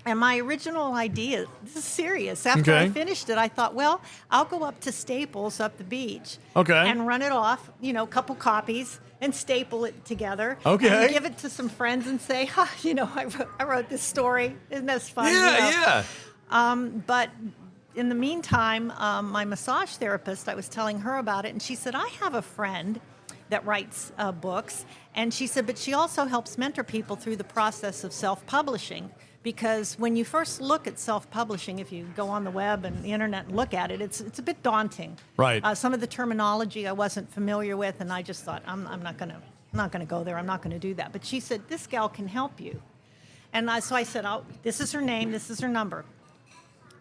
And my original idea, this is serious. After I finished it, I thought, well, I'll go up to Staples up the beach and run it off, a couple copies, and staple it together. And give it to some friends and say, I wrote this story. Isn't this fun? Yeah. But in the meantime, my massage therapist, I was telling her about it, and she said, I have a friend that writes books. And she said, but she also helps mentor people through the process of self-publishing. Because when you first look at self-publishing, if you go on the web and the internet and look at it, it's a bit daunting. Right. Some of the terminology I wasn't familiar with, and I just thought, I'm not going to go there. I'm not going to do that. But she said, this gal can help you. And so I said, this is her name. This is her number.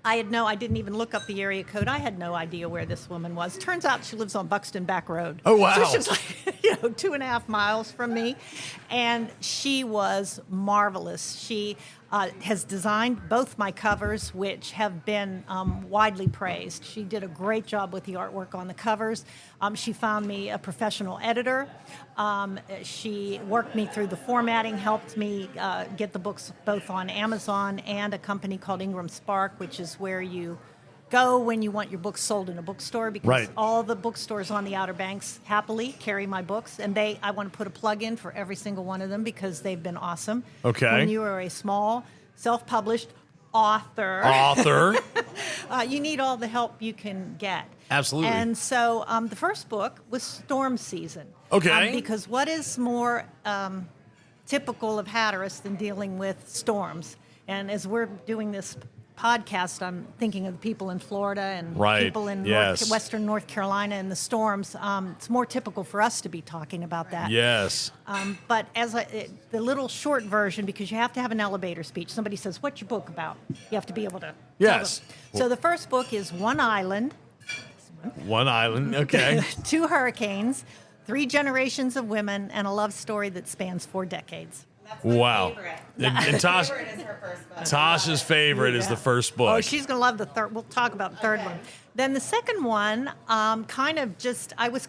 I didn't even look up the area code. I had no idea where this woman was. Turns out she lives on Buxton Back Road. Oh, wow. So she's like, 2.5 miles from me. And she was marvelous. She has designed both my covers, which have been widely praised. She did a great job with the artwork on the covers. She found me a professional editor. She worked me through the formatting, helped me get the books both on Amazon and a company called Ingram Spark, which is where you go when you want your books sold in a bookstore, because all the bookstores on the Outer Banks happily carry my books, and I want to put a plug in for every single one of them because they've been awesome. Okay. When you are a small, self-published author, you need all the help you can get. Absolutely. And so the first book was Storm Season. Okay. Because what is more typical of Hatteras than dealing with storms? And as we're doing this podcast, I'm thinking of the people in Florida and people in Western North Carolina and the storms. It's more typical for us to be talking about that. Yes. But the little short version, because you have to have an elevator speech. Somebody says, what's your book about? You have to be able to tell them. So the first book is One Island. One Island, okay. 2 hurricanes, 3 generations of women, and a love story that spans 4 decades. Wow. And Tasha's favorite is the first book. Oh, she's going to love the third. We'll talk about the third one. Then the second one, I was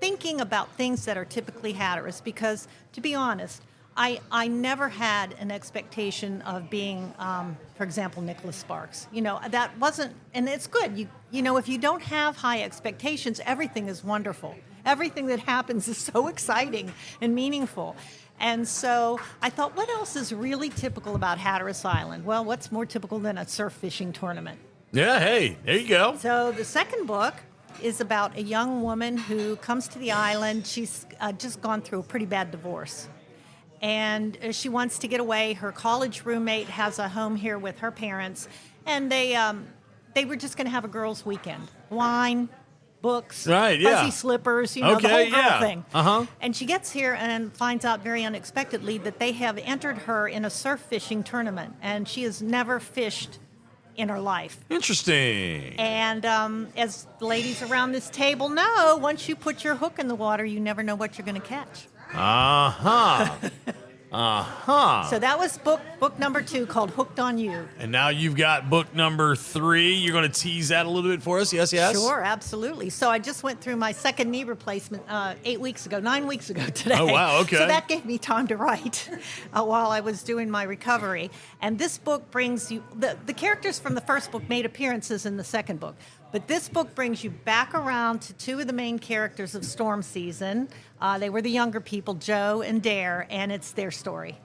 thinking about things that are typically Hatteras because, to be honest, I never had an expectation of being, for example, Nicholas Sparks. That wasn't, and it's good. If you don't have high expectations, everything is wonderful. Everything that happens is so exciting and meaningful. And so I thought, what else is really typical about Hatteras Island? Well, what's more typical than a surf fishing tournament? Yeah, hey, there you go. So the second book is about a young woman who comes to the island. She's just gone through a pretty bad divorce. And she wants to get away. Her college roommate has a home here with her parents. And they were just going to have a girls' weekend. Wine, books, fuzzy slippers, the whole girl thing. And she gets here and finds out very unexpectedly that they have entered her in a surf fishing tournament. And she has never fished in her life. Interesting. And as the ladies around this table know, once you put your hook in the water, you never know what you're going to catch. So that was book number 2, called Hooked on You. And now you've got book number 3. You're going to tease that a little bit for us. Yes. Sure, absolutely. So I just went through my second knee replacement 9 weeks ago today. Oh, wow, okay. So that gave me time to write while I was doing my recovery. And this book brings you, the characters from the first book made appearances in the second book. But this book brings you back around to 2 of the main characters of Storm Season. They were the younger people, Joe and Dare, and it's their story.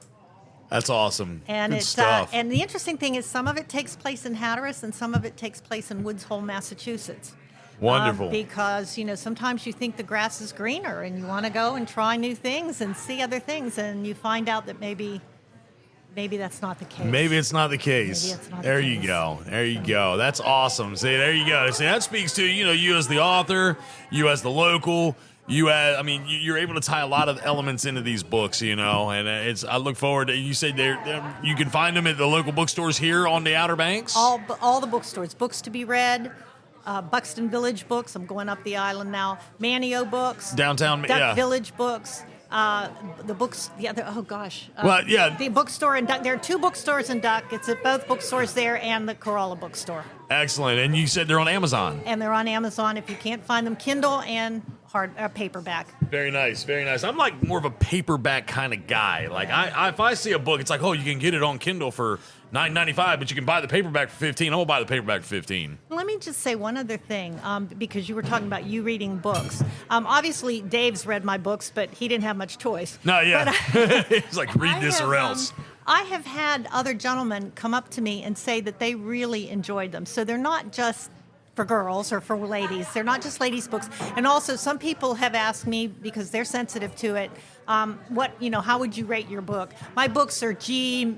That's awesome. And Good it's stuff. and the interesting thing is some of it takes place in Hatteras and some of it takes place in Woods Hole, Massachusetts. Wonderful. Because, sometimes you think the grass is greener and you want to go and try new things and see other things, and you find out that maybe that's not the case. Maybe it's not the case. Maybe it's not the there case. you go. There you go. That's awesome. See, there you go. See, that speaks to, you as the author, you as the local, you're able to tie a lot of elements into these books, and I look forward to, you said you can find them at the local bookstores here on the Outer Banks? All the bookstores. Books to be read. Buxton Village Books. I'm going up the island now. Manio Books. Downtown, Duck Village Books. The books, the bookstore in Duck. There are 2 bookstores in Duck. It's at both bookstores there and the Corolla bookstore. Excellent. And you said they're on Amazon. And they're on Amazon if you can't find them. Kindle and paperback. Very nice, very nice. I'm like more of a paperback kind of guy. Like if I see a book, it's like, oh, you can get it on Kindle for $9.95, but you can buy the paperback for $15. I will buy the paperback for $15. Let me just say one other thing, because you were talking about you reading books. Obviously, Dave's read my books, but he didn't have much choice. No, yeah. He's like, read this or else. I have had other gentlemen come up to me and say that they really enjoyed them. So they're not just for girls or for ladies. They're not just ladies' books. And also, some people have asked me, because they're sensitive to it, how would you rate your book? My books are G,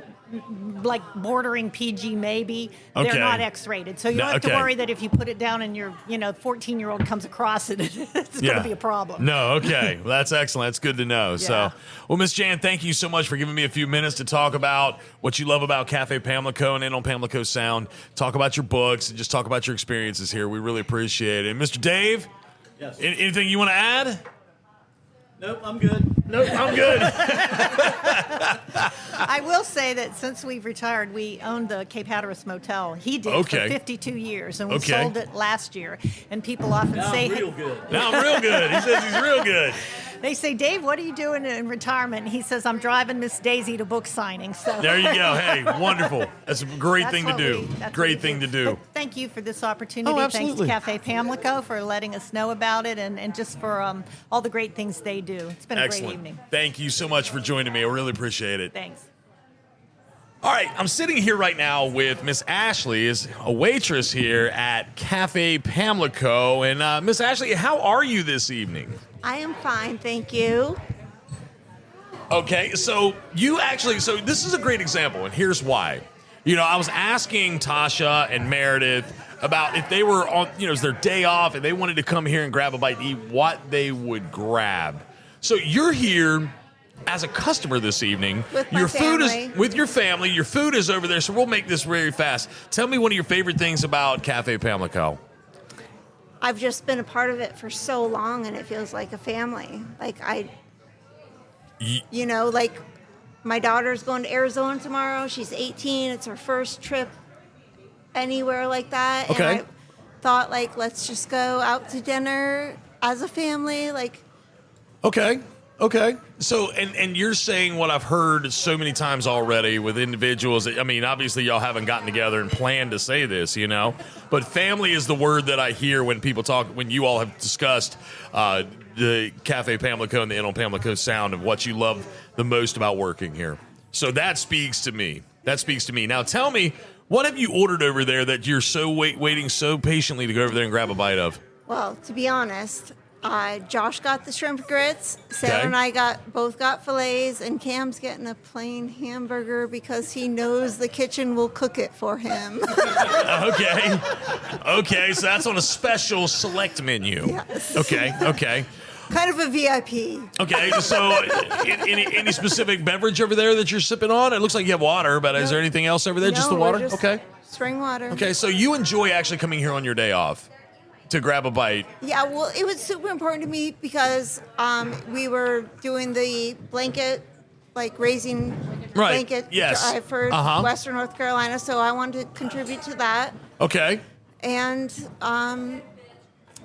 like bordering PG maybe. Okay. They're not X-rated. So you don't have to worry that if you put it down and your 14-year-old comes across it, it's going to be a problem. No, okay. Well, that's excellent. That's good to know. Yeah. So, well, Miss Jan, thank you so much for giving me a few minutes to talk about what you love about Cafe Pamlico and on Pamlico Sound. Talk about your books and just talk about your experiences here. We really appreciate it. And Mr. Dave, yes. Anything you want to add? Nope, I'm good. Nope, I'm good. I will say that since we've retired, we owned the Cape Hatteras Motel. He did for 52 years, and we sold it last year. And people often say, I'm real good. Now I'm real good. He says he's real good. They say, Dave, what are you doing in retirement? And he says, I'm driving Miss Daisy to book signing. So there you go. Hey, wonderful. That's a great thing to do. Great thing to do. But thank you for this opportunity. Oh, Thanks absolutely. to Cafe Pamlico for letting us know about it and just for all the great things they do. It's been a great evening. Thank you so much for joining me. I really appreciate it. Thanks. All right, I'm sitting here right now with Miss Ashley, is a waitress here at Cafe Pamlico. And Miss Ashley, how are you this evening? I am fine, thank you. Okay, so this is a great example, and here's why. I was asking Tasha and Meredith about if they were on, it's their day off and they wanted to come here and grab a bite to eat, what they would grab. So you're here as a customer this evening. With my your food family. is with your family. Your food is over there, so we'll make this very fast. Tell me one of your favorite things about Cafe Pamlico. I've just been a part of it for so long, and it feels like a family. Like my daughter's going to Arizona tomorrow. She's 18. It's her first trip anywhere like that. Okay. And I thought, let's just go out to dinner as a family. Okay. So, and you're saying what I've heard so many times already with individuals. I mean, obviously y'all haven't gotten together and planned to say this, but family is the word that I hear when people talk, when you all have discussed the Cafe Pamlico and the Inn on Pamlico Sound of what you love the most about working here. So that speaks to me. Now tell me, what have you ordered over there that you're so waiting so patiently to go over there and grab a bite of? Well, to be honest, Josh got the shrimp grits, Sarah and I both got fillets, and Cam's getting a plain hamburger because he knows the kitchen will cook it for him. Okay, so that's on a special select menu. Yes. Okay. Kind of a VIP. Okay, so any specific beverage over there that you're sipping on? It looks like you have water, but is there anything else over there? No, Just the water? we're just Okay. spring water. Okay, so you enjoy actually coming here on your day off to grab a bite. Yeah, well, it was super important to me because we were doing the blanket, like raising blanket drive for Western North Carolina, so I wanted to contribute to that. Okay. And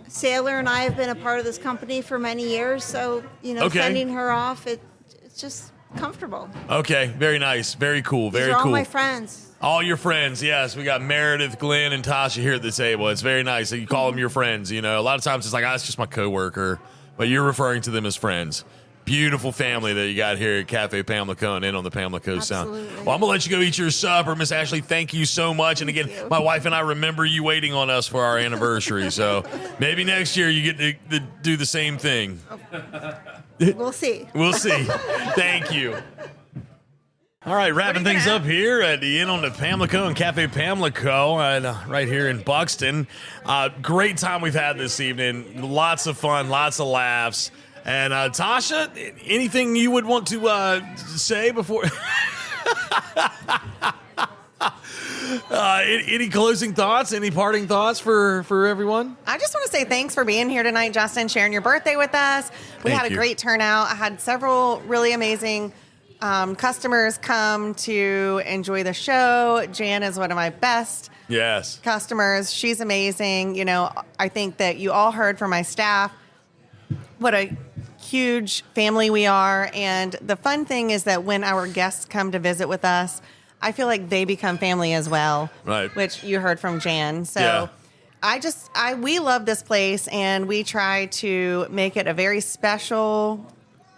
Sailor and I have been a part of this company for many years, so, sending her off, it's just comfortable. Okay, very nice. Very cool. Very These are cool. all my friends. All your friends, yes. We got Meredith, Glenn, and Tasha here at the table. It's very nice that you call them your friends. A lot of times it's like, it's just my coworker, but you're referring to them as friends. Beautiful family that you got here at Cafe Pamlico and in on the Pamlico Sound. Well, I'm going to let you go eat your supper. Miss Ashley, thank you so much. And again, my wife and I remember you waiting on us for our anniversary. So maybe next year you get to do the same thing. We'll see. We'll see. Thank you. All right, wrapping things up here at the Inn on the Pamlico and Cafe Pamlico right here in Buxton. Great time we've had this evening. Lots of fun, lots of laughs. And Tasha, anything you would want to say before? Any closing thoughts? Any parting thoughts for everyone? I just want to say thanks for being here tonight, Justin, sharing your birthday with us. We had a great turnout. I had several really amazing customers come to enjoy the show. Jan is one of my best customers. She's amazing. I think that you all heard from my staff what a huge family we are. And the fun thing is that when our guests come to visit with us, I feel like they become family as well. Right. Which you heard from Jan. So we love this place, and we try to make it a very special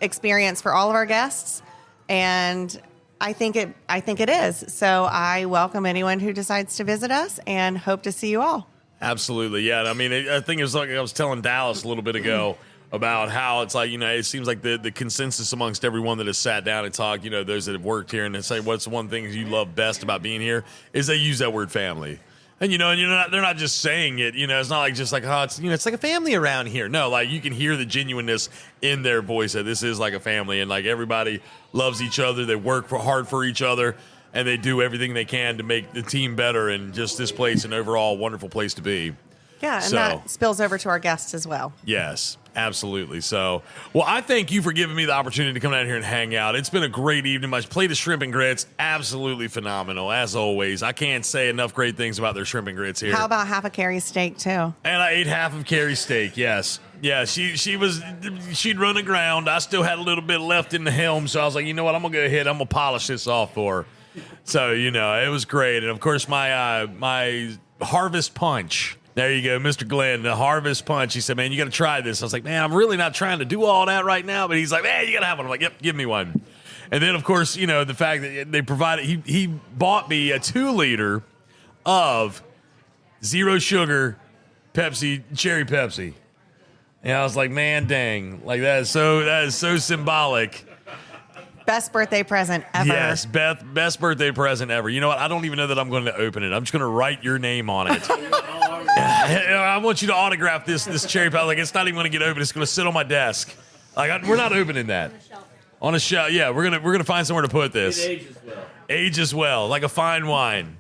experience for all of our guests. And I think it is. So I welcome anyone who decides to visit us and hope to see you all. Absolutely. Yeah. I mean, I think it was like I was telling Dallas a little bit ago about how it's like, it seems like the consensus amongst everyone that has sat down and talked, those that have worked here, and they say, what's one thing you love best about being here is they use that word family. And, they're not just saying it, it's not like just like, it's like a family around here. No, like you can hear the genuineness in their voice that this is like a family, and like everybody loves each other. They work hard for each other, and they do everything they can to make the team better, and just this place an overall wonderful place to be. Yeah, and that spills over to our guests as well. Yes, absolutely. So, well, I thank you for giving me the opportunity to come down here and hang out. It's been a great evening. My plate of shrimp and grits, absolutely phenomenal, as always. I can't say enough great things about their shrimp and grits here. How about half a Carrie's steak, too? And I ate half of Carrie's steak, yes. Yeah, she'd run aground. I still had a little bit left in the helm, so I was like, you know what, I'm going to go ahead. I'm going to polish this off for her. So, it was great. And, of course, my Harvest Punch. There you go, Mr. Glenn, the Harvest Punch. He said, man, you got to try this. I was like, man, I'm really not trying to do all that right now. But he's like, man, you got to have one. I'm like, yep, give me one. And then, of course, the fact that they provided, he bought me a 2-liter of zero sugar Pepsi, cherry Pepsi. And I was like, man, dang. Like, that is so symbolic. Best birthday present ever. Yes, best birthday present ever. You know what? I don't even know that I'm going to open it. I'm just going to write your name on it. I want you to autograph this cherry pie. Like, it's not even going to get open. It's going to sit on my desk. Like, we're not opening that. On a shelf. Yeah, we're gonna find somewhere to put this. It ages well. Ages well, like a fine wine.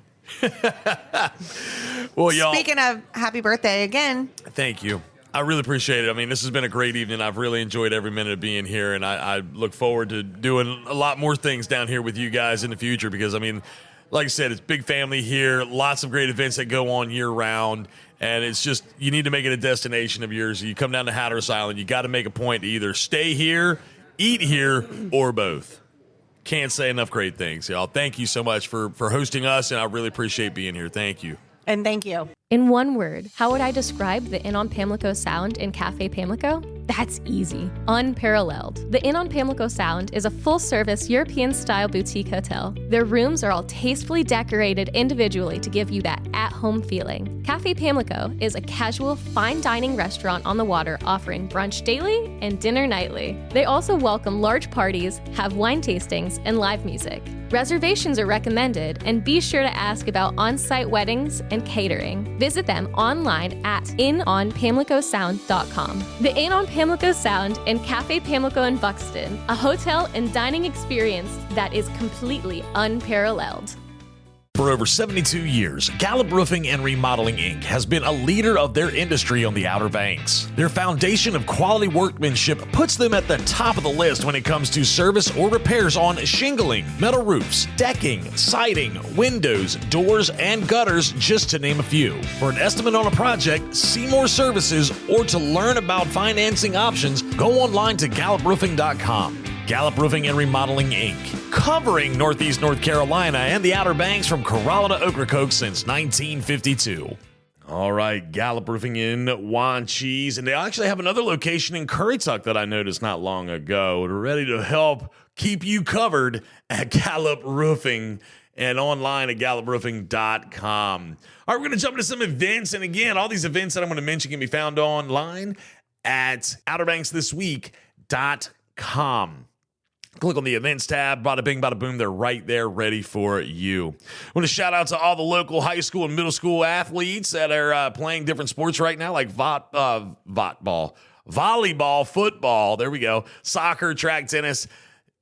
Well, y'all. Speaking of happy birthday again. Thank you. I really appreciate it. I mean, this has been a great evening. I've really enjoyed every minute of being here, and I look forward to doing a lot more things down here with you guys in the future because, I mean, like I said, it's big family here, lots of great events that go on year-round, and it's just you need to make it a destination of yours. You come down to Hatteras Island, you got to make a point to either stay here, eat here, or both. Can't say enough great things, y'all. Thank you so much for hosting us, and I really appreciate being here. Thank you. And thank you. In one word, how would I describe the Inn on Pamlico Sound in Cafe Pamlico? That's easy. Unparalleled. The Inn on Pamlico Sound is a full-service European-style boutique hotel. Their rooms are all tastefully decorated individually to give you that at-home feeling. Cafe Pamlico is a casual, fine dining restaurant on the water offering brunch daily and dinner nightly. They also welcome large parties, have wine tastings, and live music. Reservations are recommended, and be sure to ask about on-site weddings and catering. Visit them online at inonpamlicosound.com. The Inn on Pamlico Sound and Cafe Pamlico in Buxton, a hotel and dining experience that is completely unparalleled. For over 72 years, Gallup Roofing and Remodeling Inc. has been a leader of their industry on the Outer Banks. Their foundation of quality workmanship puts them at the top of the list when it comes to service or repairs on shingling, metal roofs, decking, siding, windows, doors, and gutters, just to name a few. For an estimate on a project, see more services, or to learn about financing options, go online to galluproofing.com. Gallup Roofing and Remodeling Inc., covering Northeast North Carolina and the Outer Banks from Corolla to Ocracoke since 1952. All right, Gallup Roofing in Wanchese, and they actually have another location in Currituck that I noticed not long ago. They're ready to help keep you covered at Gallup Roofing and online at galluproofing.com. All right, we're going to jump into some events, and again, all these events that I'm going to mention can be found online at outerbanksthisweek.com. Click on the events tab, bada bing, bada boom. They're right there ready for you. I want to shout out to all the local high school and middle school athletes that are playing different sports right now, like volleyball, football. There we go. Soccer, track, tennis.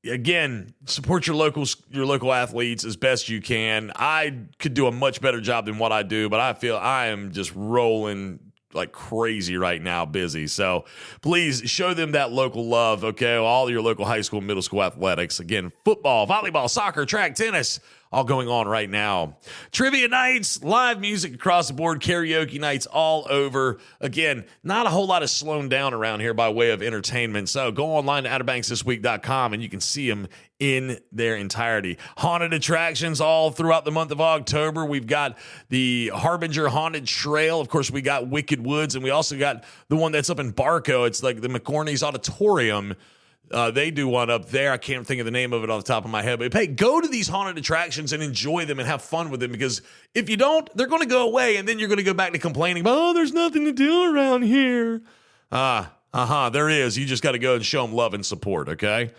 Again, support your local athletes as best you can. I could do a much better job than what I do, but I feel I am just rolling like crazy right now, busy. So please show them that local love, okay? All your local high school, middle school athletics. Again, football, volleyball, soccer, track, tennis, all going on right now. Trivia nights, live music across the board, karaoke nights all over. Again, not a whole lot of slowing down around here by way of entertainment. So go online to outerbanksthisweek.com and you can see them in their entirety. Haunted attractions all throughout the month of October. We've got the Harbinger Haunted Trail. Of course, we got Wicked Woods, and we also got the one that's up in Barco. It's like the McCorney's Auditorium. They do one up there. I can't think of the name of it off the top of my head. But hey, go to these haunted attractions and enjoy them and have fun with them, because if you don't, they're going to go away, and then you're going to go back to complaining, oh, there's nothing to do around here. There is. You just got to go and show them love and support, okay?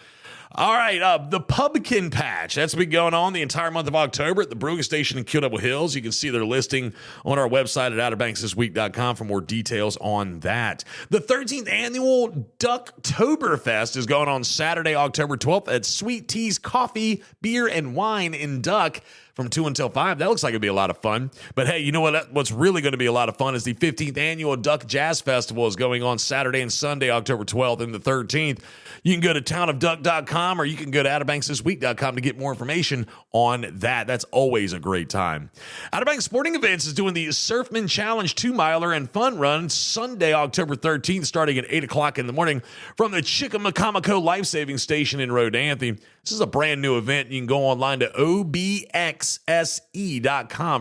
All right, the Pumpkin Patch. That's been going on the entire month of October at the Brewing Station in Kildare Hills. You can see their listing on our website at outerbanksthisweek.com for more details on that. The 13th annual Ducktoberfest is going on Saturday, October 12th at Sweet Tea's Coffee, Beer, and Wine in Duck from 2 until 5. That looks like it'd be a lot of fun. But hey, you know what? What's really going to be a lot of fun is the 15th annual Duck Jazz Festival is going on Saturday and Sunday, October 12th and the 13th. You can go to townofduck.com or you can go to outerbanksthisweek.com to get more information on that. That's always a great time. Outer Banks Sporting Events is doing the Surfman Challenge 2-miler and fun run Sunday, October 13th, starting at 8 o'clock in the morning from the Chickamaucomico Life Saving Station in Rodanthe. This is a brand new event. You can go online to obxse.com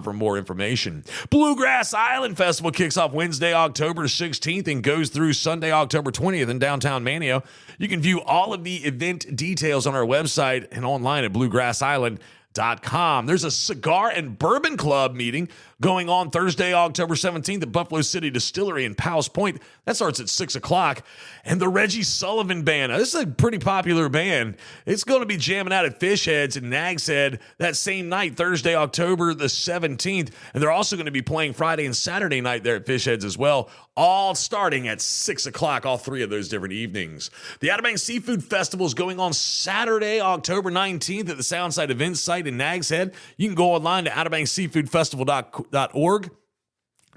for more information. Bluegrass Island Festival kicks off Wednesday, October 16th and goes through Sunday, October 20th in downtown Manio. You can view all of the event details on our website and online at bluegrassisland.com. There's a cigar and bourbon club meeting going on Thursday, October 17th at Buffalo City Distillery in Powell's Point. That starts at 6 o'clock. And the Reggie Sullivan Band. Now, this is a pretty popular band. It's going to be jamming out at Fish Heads and Nag's Head that same night, Thursday, October the 17th. And they're also going to be playing Friday and Saturday night there at Fish Heads as well, all starting at 6 o'clock, all three of those different evenings. The Outer Banks Seafood Festival is going on Saturday, October 19th at the Soundside Events site in Nag's Head. You can go online to outerbankseafoodfestival.org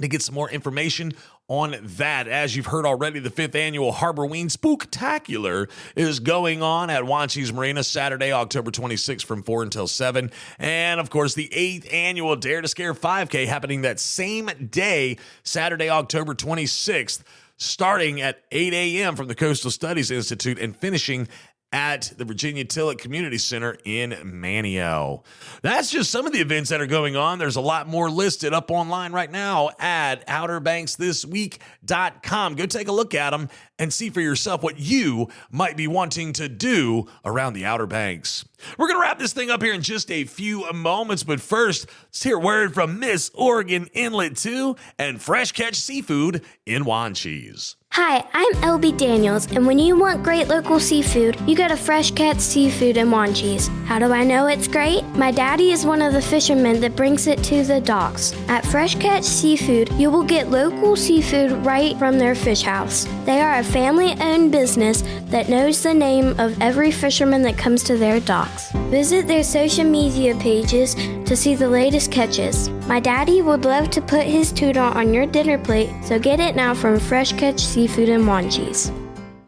to get some more information on that. As you've heard already, the 5th annual Harborween Spooktacular is going on at Wanchese Marina Saturday, October 26th from 4 until 7. And, of course, the 8th annual Dare to Scare 5K happening that same day, Saturday, October 26th, starting at 8 a.m. from the Coastal Studies Institute and finishing at the Virginia Tillett Community Center in Manio. That's just some of the events that are going on. There's a lot more listed up online right now at outerbanksthisweek.com. Go take a look at them and see for yourself what you might be wanting to do around the Outer Banks. We're going to wrap this thing up here in just a few moments, but first, let's hear a word from Miss Oregon Inlet 2 and Fresh Catch Seafood in Wanchese. Hi, I'm LB Daniels, and when you want great local seafood, you go to Fresh Catch Seafood in Wanchese. How do I know it's great? My daddy is one of the fishermen that brings it to the docks. At Fresh Catch Seafood, you will get local seafood right from their fish house. They are a family-owned business that knows the name of every fisherman that comes to their docks. Visit their social media pages to see the latest catches. My daddy would love to put his tuna on your dinner plate, so get it now from Fresh Catch Seafood in Wanchese.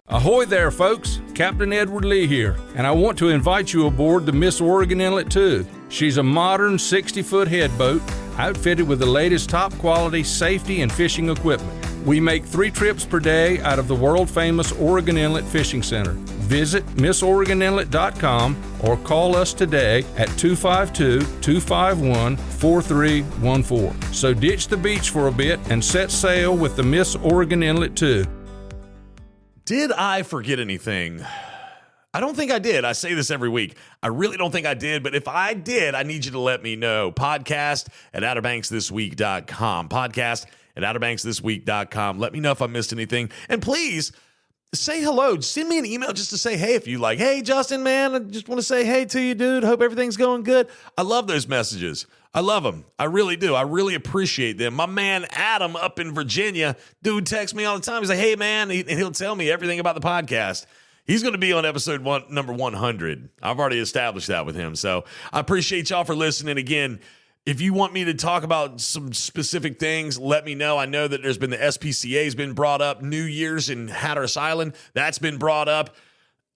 Ahoy there, folks. Captain Edward Lee here, and I want to invite you aboard the Miss Oregon Inlet 2. She's a modern 60-foot headboat outfitted with the latest top-quality safety and fishing equipment. We make 3 trips per day out of the world-famous Oregon Inlet Fishing Center. Visit MissOregonInlet.com or call us today at 252-251-4314. So ditch the beach for a bit and set sail with the Miss Oregon Inlet 2. Did I forget anything? I don't think I did. I say this every week. I really don't think I did, but if I did, I need you to let me know. Podcast at OuterBanksThisWeek.com. Podcast at OuterBanksThisWeek.com. Let me know if I missed anything. And please, say hello. Send me an email just to say hey if you like. Hey, Justin, man, I just want to say hey to you, dude. Hope everything's going good. I love those messages. I love them. I really do. I really appreciate them. My man Adam up in Virginia, dude, texts me all the time. He's like, hey, man, and he'll tell me everything about the podcast. He's going to be on episode number 100. I've already established that with him. So I appreciate y'all for listening. Again, if you want me to talk about some specific things, let me know. I know that there's been the SPCA has been brought up. New Year's in Hatteras Island, that's been brought up.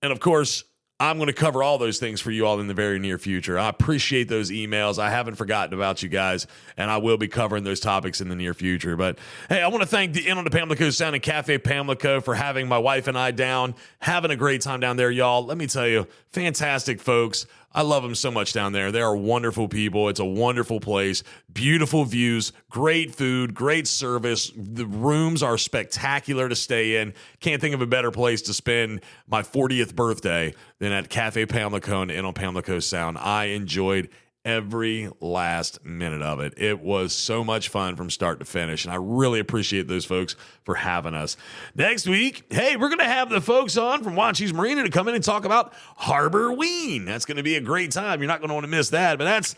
And, of course, I'm going to cover all those things for you all in the very near future. I appreciate those emails. I haven't forgotten about you guys, and I will be covering those topics in the near future. But, hey, I want to thank the Inn on the Pamlico Sound Cafe Pamlico for having my wife and I down, having a great time down there, y'all. Let me tell you, fantastic folks. I love them so much down there. They are wonderful people. It's a wonderful place. Beautiful views, great food, great service. The rooms are spectacular to stay in. Can't think of a better place to spend my 40th birthday than at Cafe Pamlico and on Pamlico Sound. I enjoyed every last minute of it. It was so much fun from start to finish, and I really appreciate those folks for having us. Next week, hey, we're going to have the folks on from Wanchese Marina to come in and talk about Harborween. That's going to be a great time. You're not going to want to miss that, but that's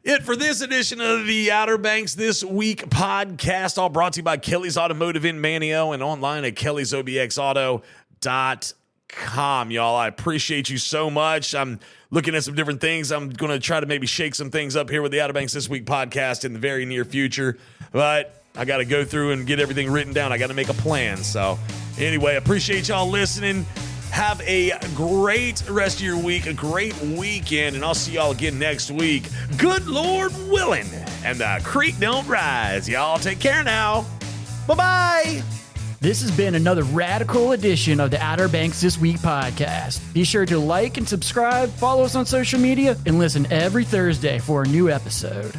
it for this edition of the Outer Banks This Week podcast, all brought to you by Kelly's Automotive in Manio and online at Kelly'sOBXAuto.com. Y'all, I appreciate you so much. I'm looking at some different things. I'm going to try to maybe shake some things up here with the Outer Banks This Week podcast in the very near future, but I got to go through and get everything written down. I got to make a plan. So anyway, appreciate y'all listening. Have a great rest of your week, a great weekend, and I'll see y'all again next week. Good Lord willing, and the creek don't rise. Y'all take care now. Bye-bye. This has been another radical edition of the Outer Banks This Week podcast. Be sure to like and subscribe, follow us on social media, and listen every Thursday for a new episode.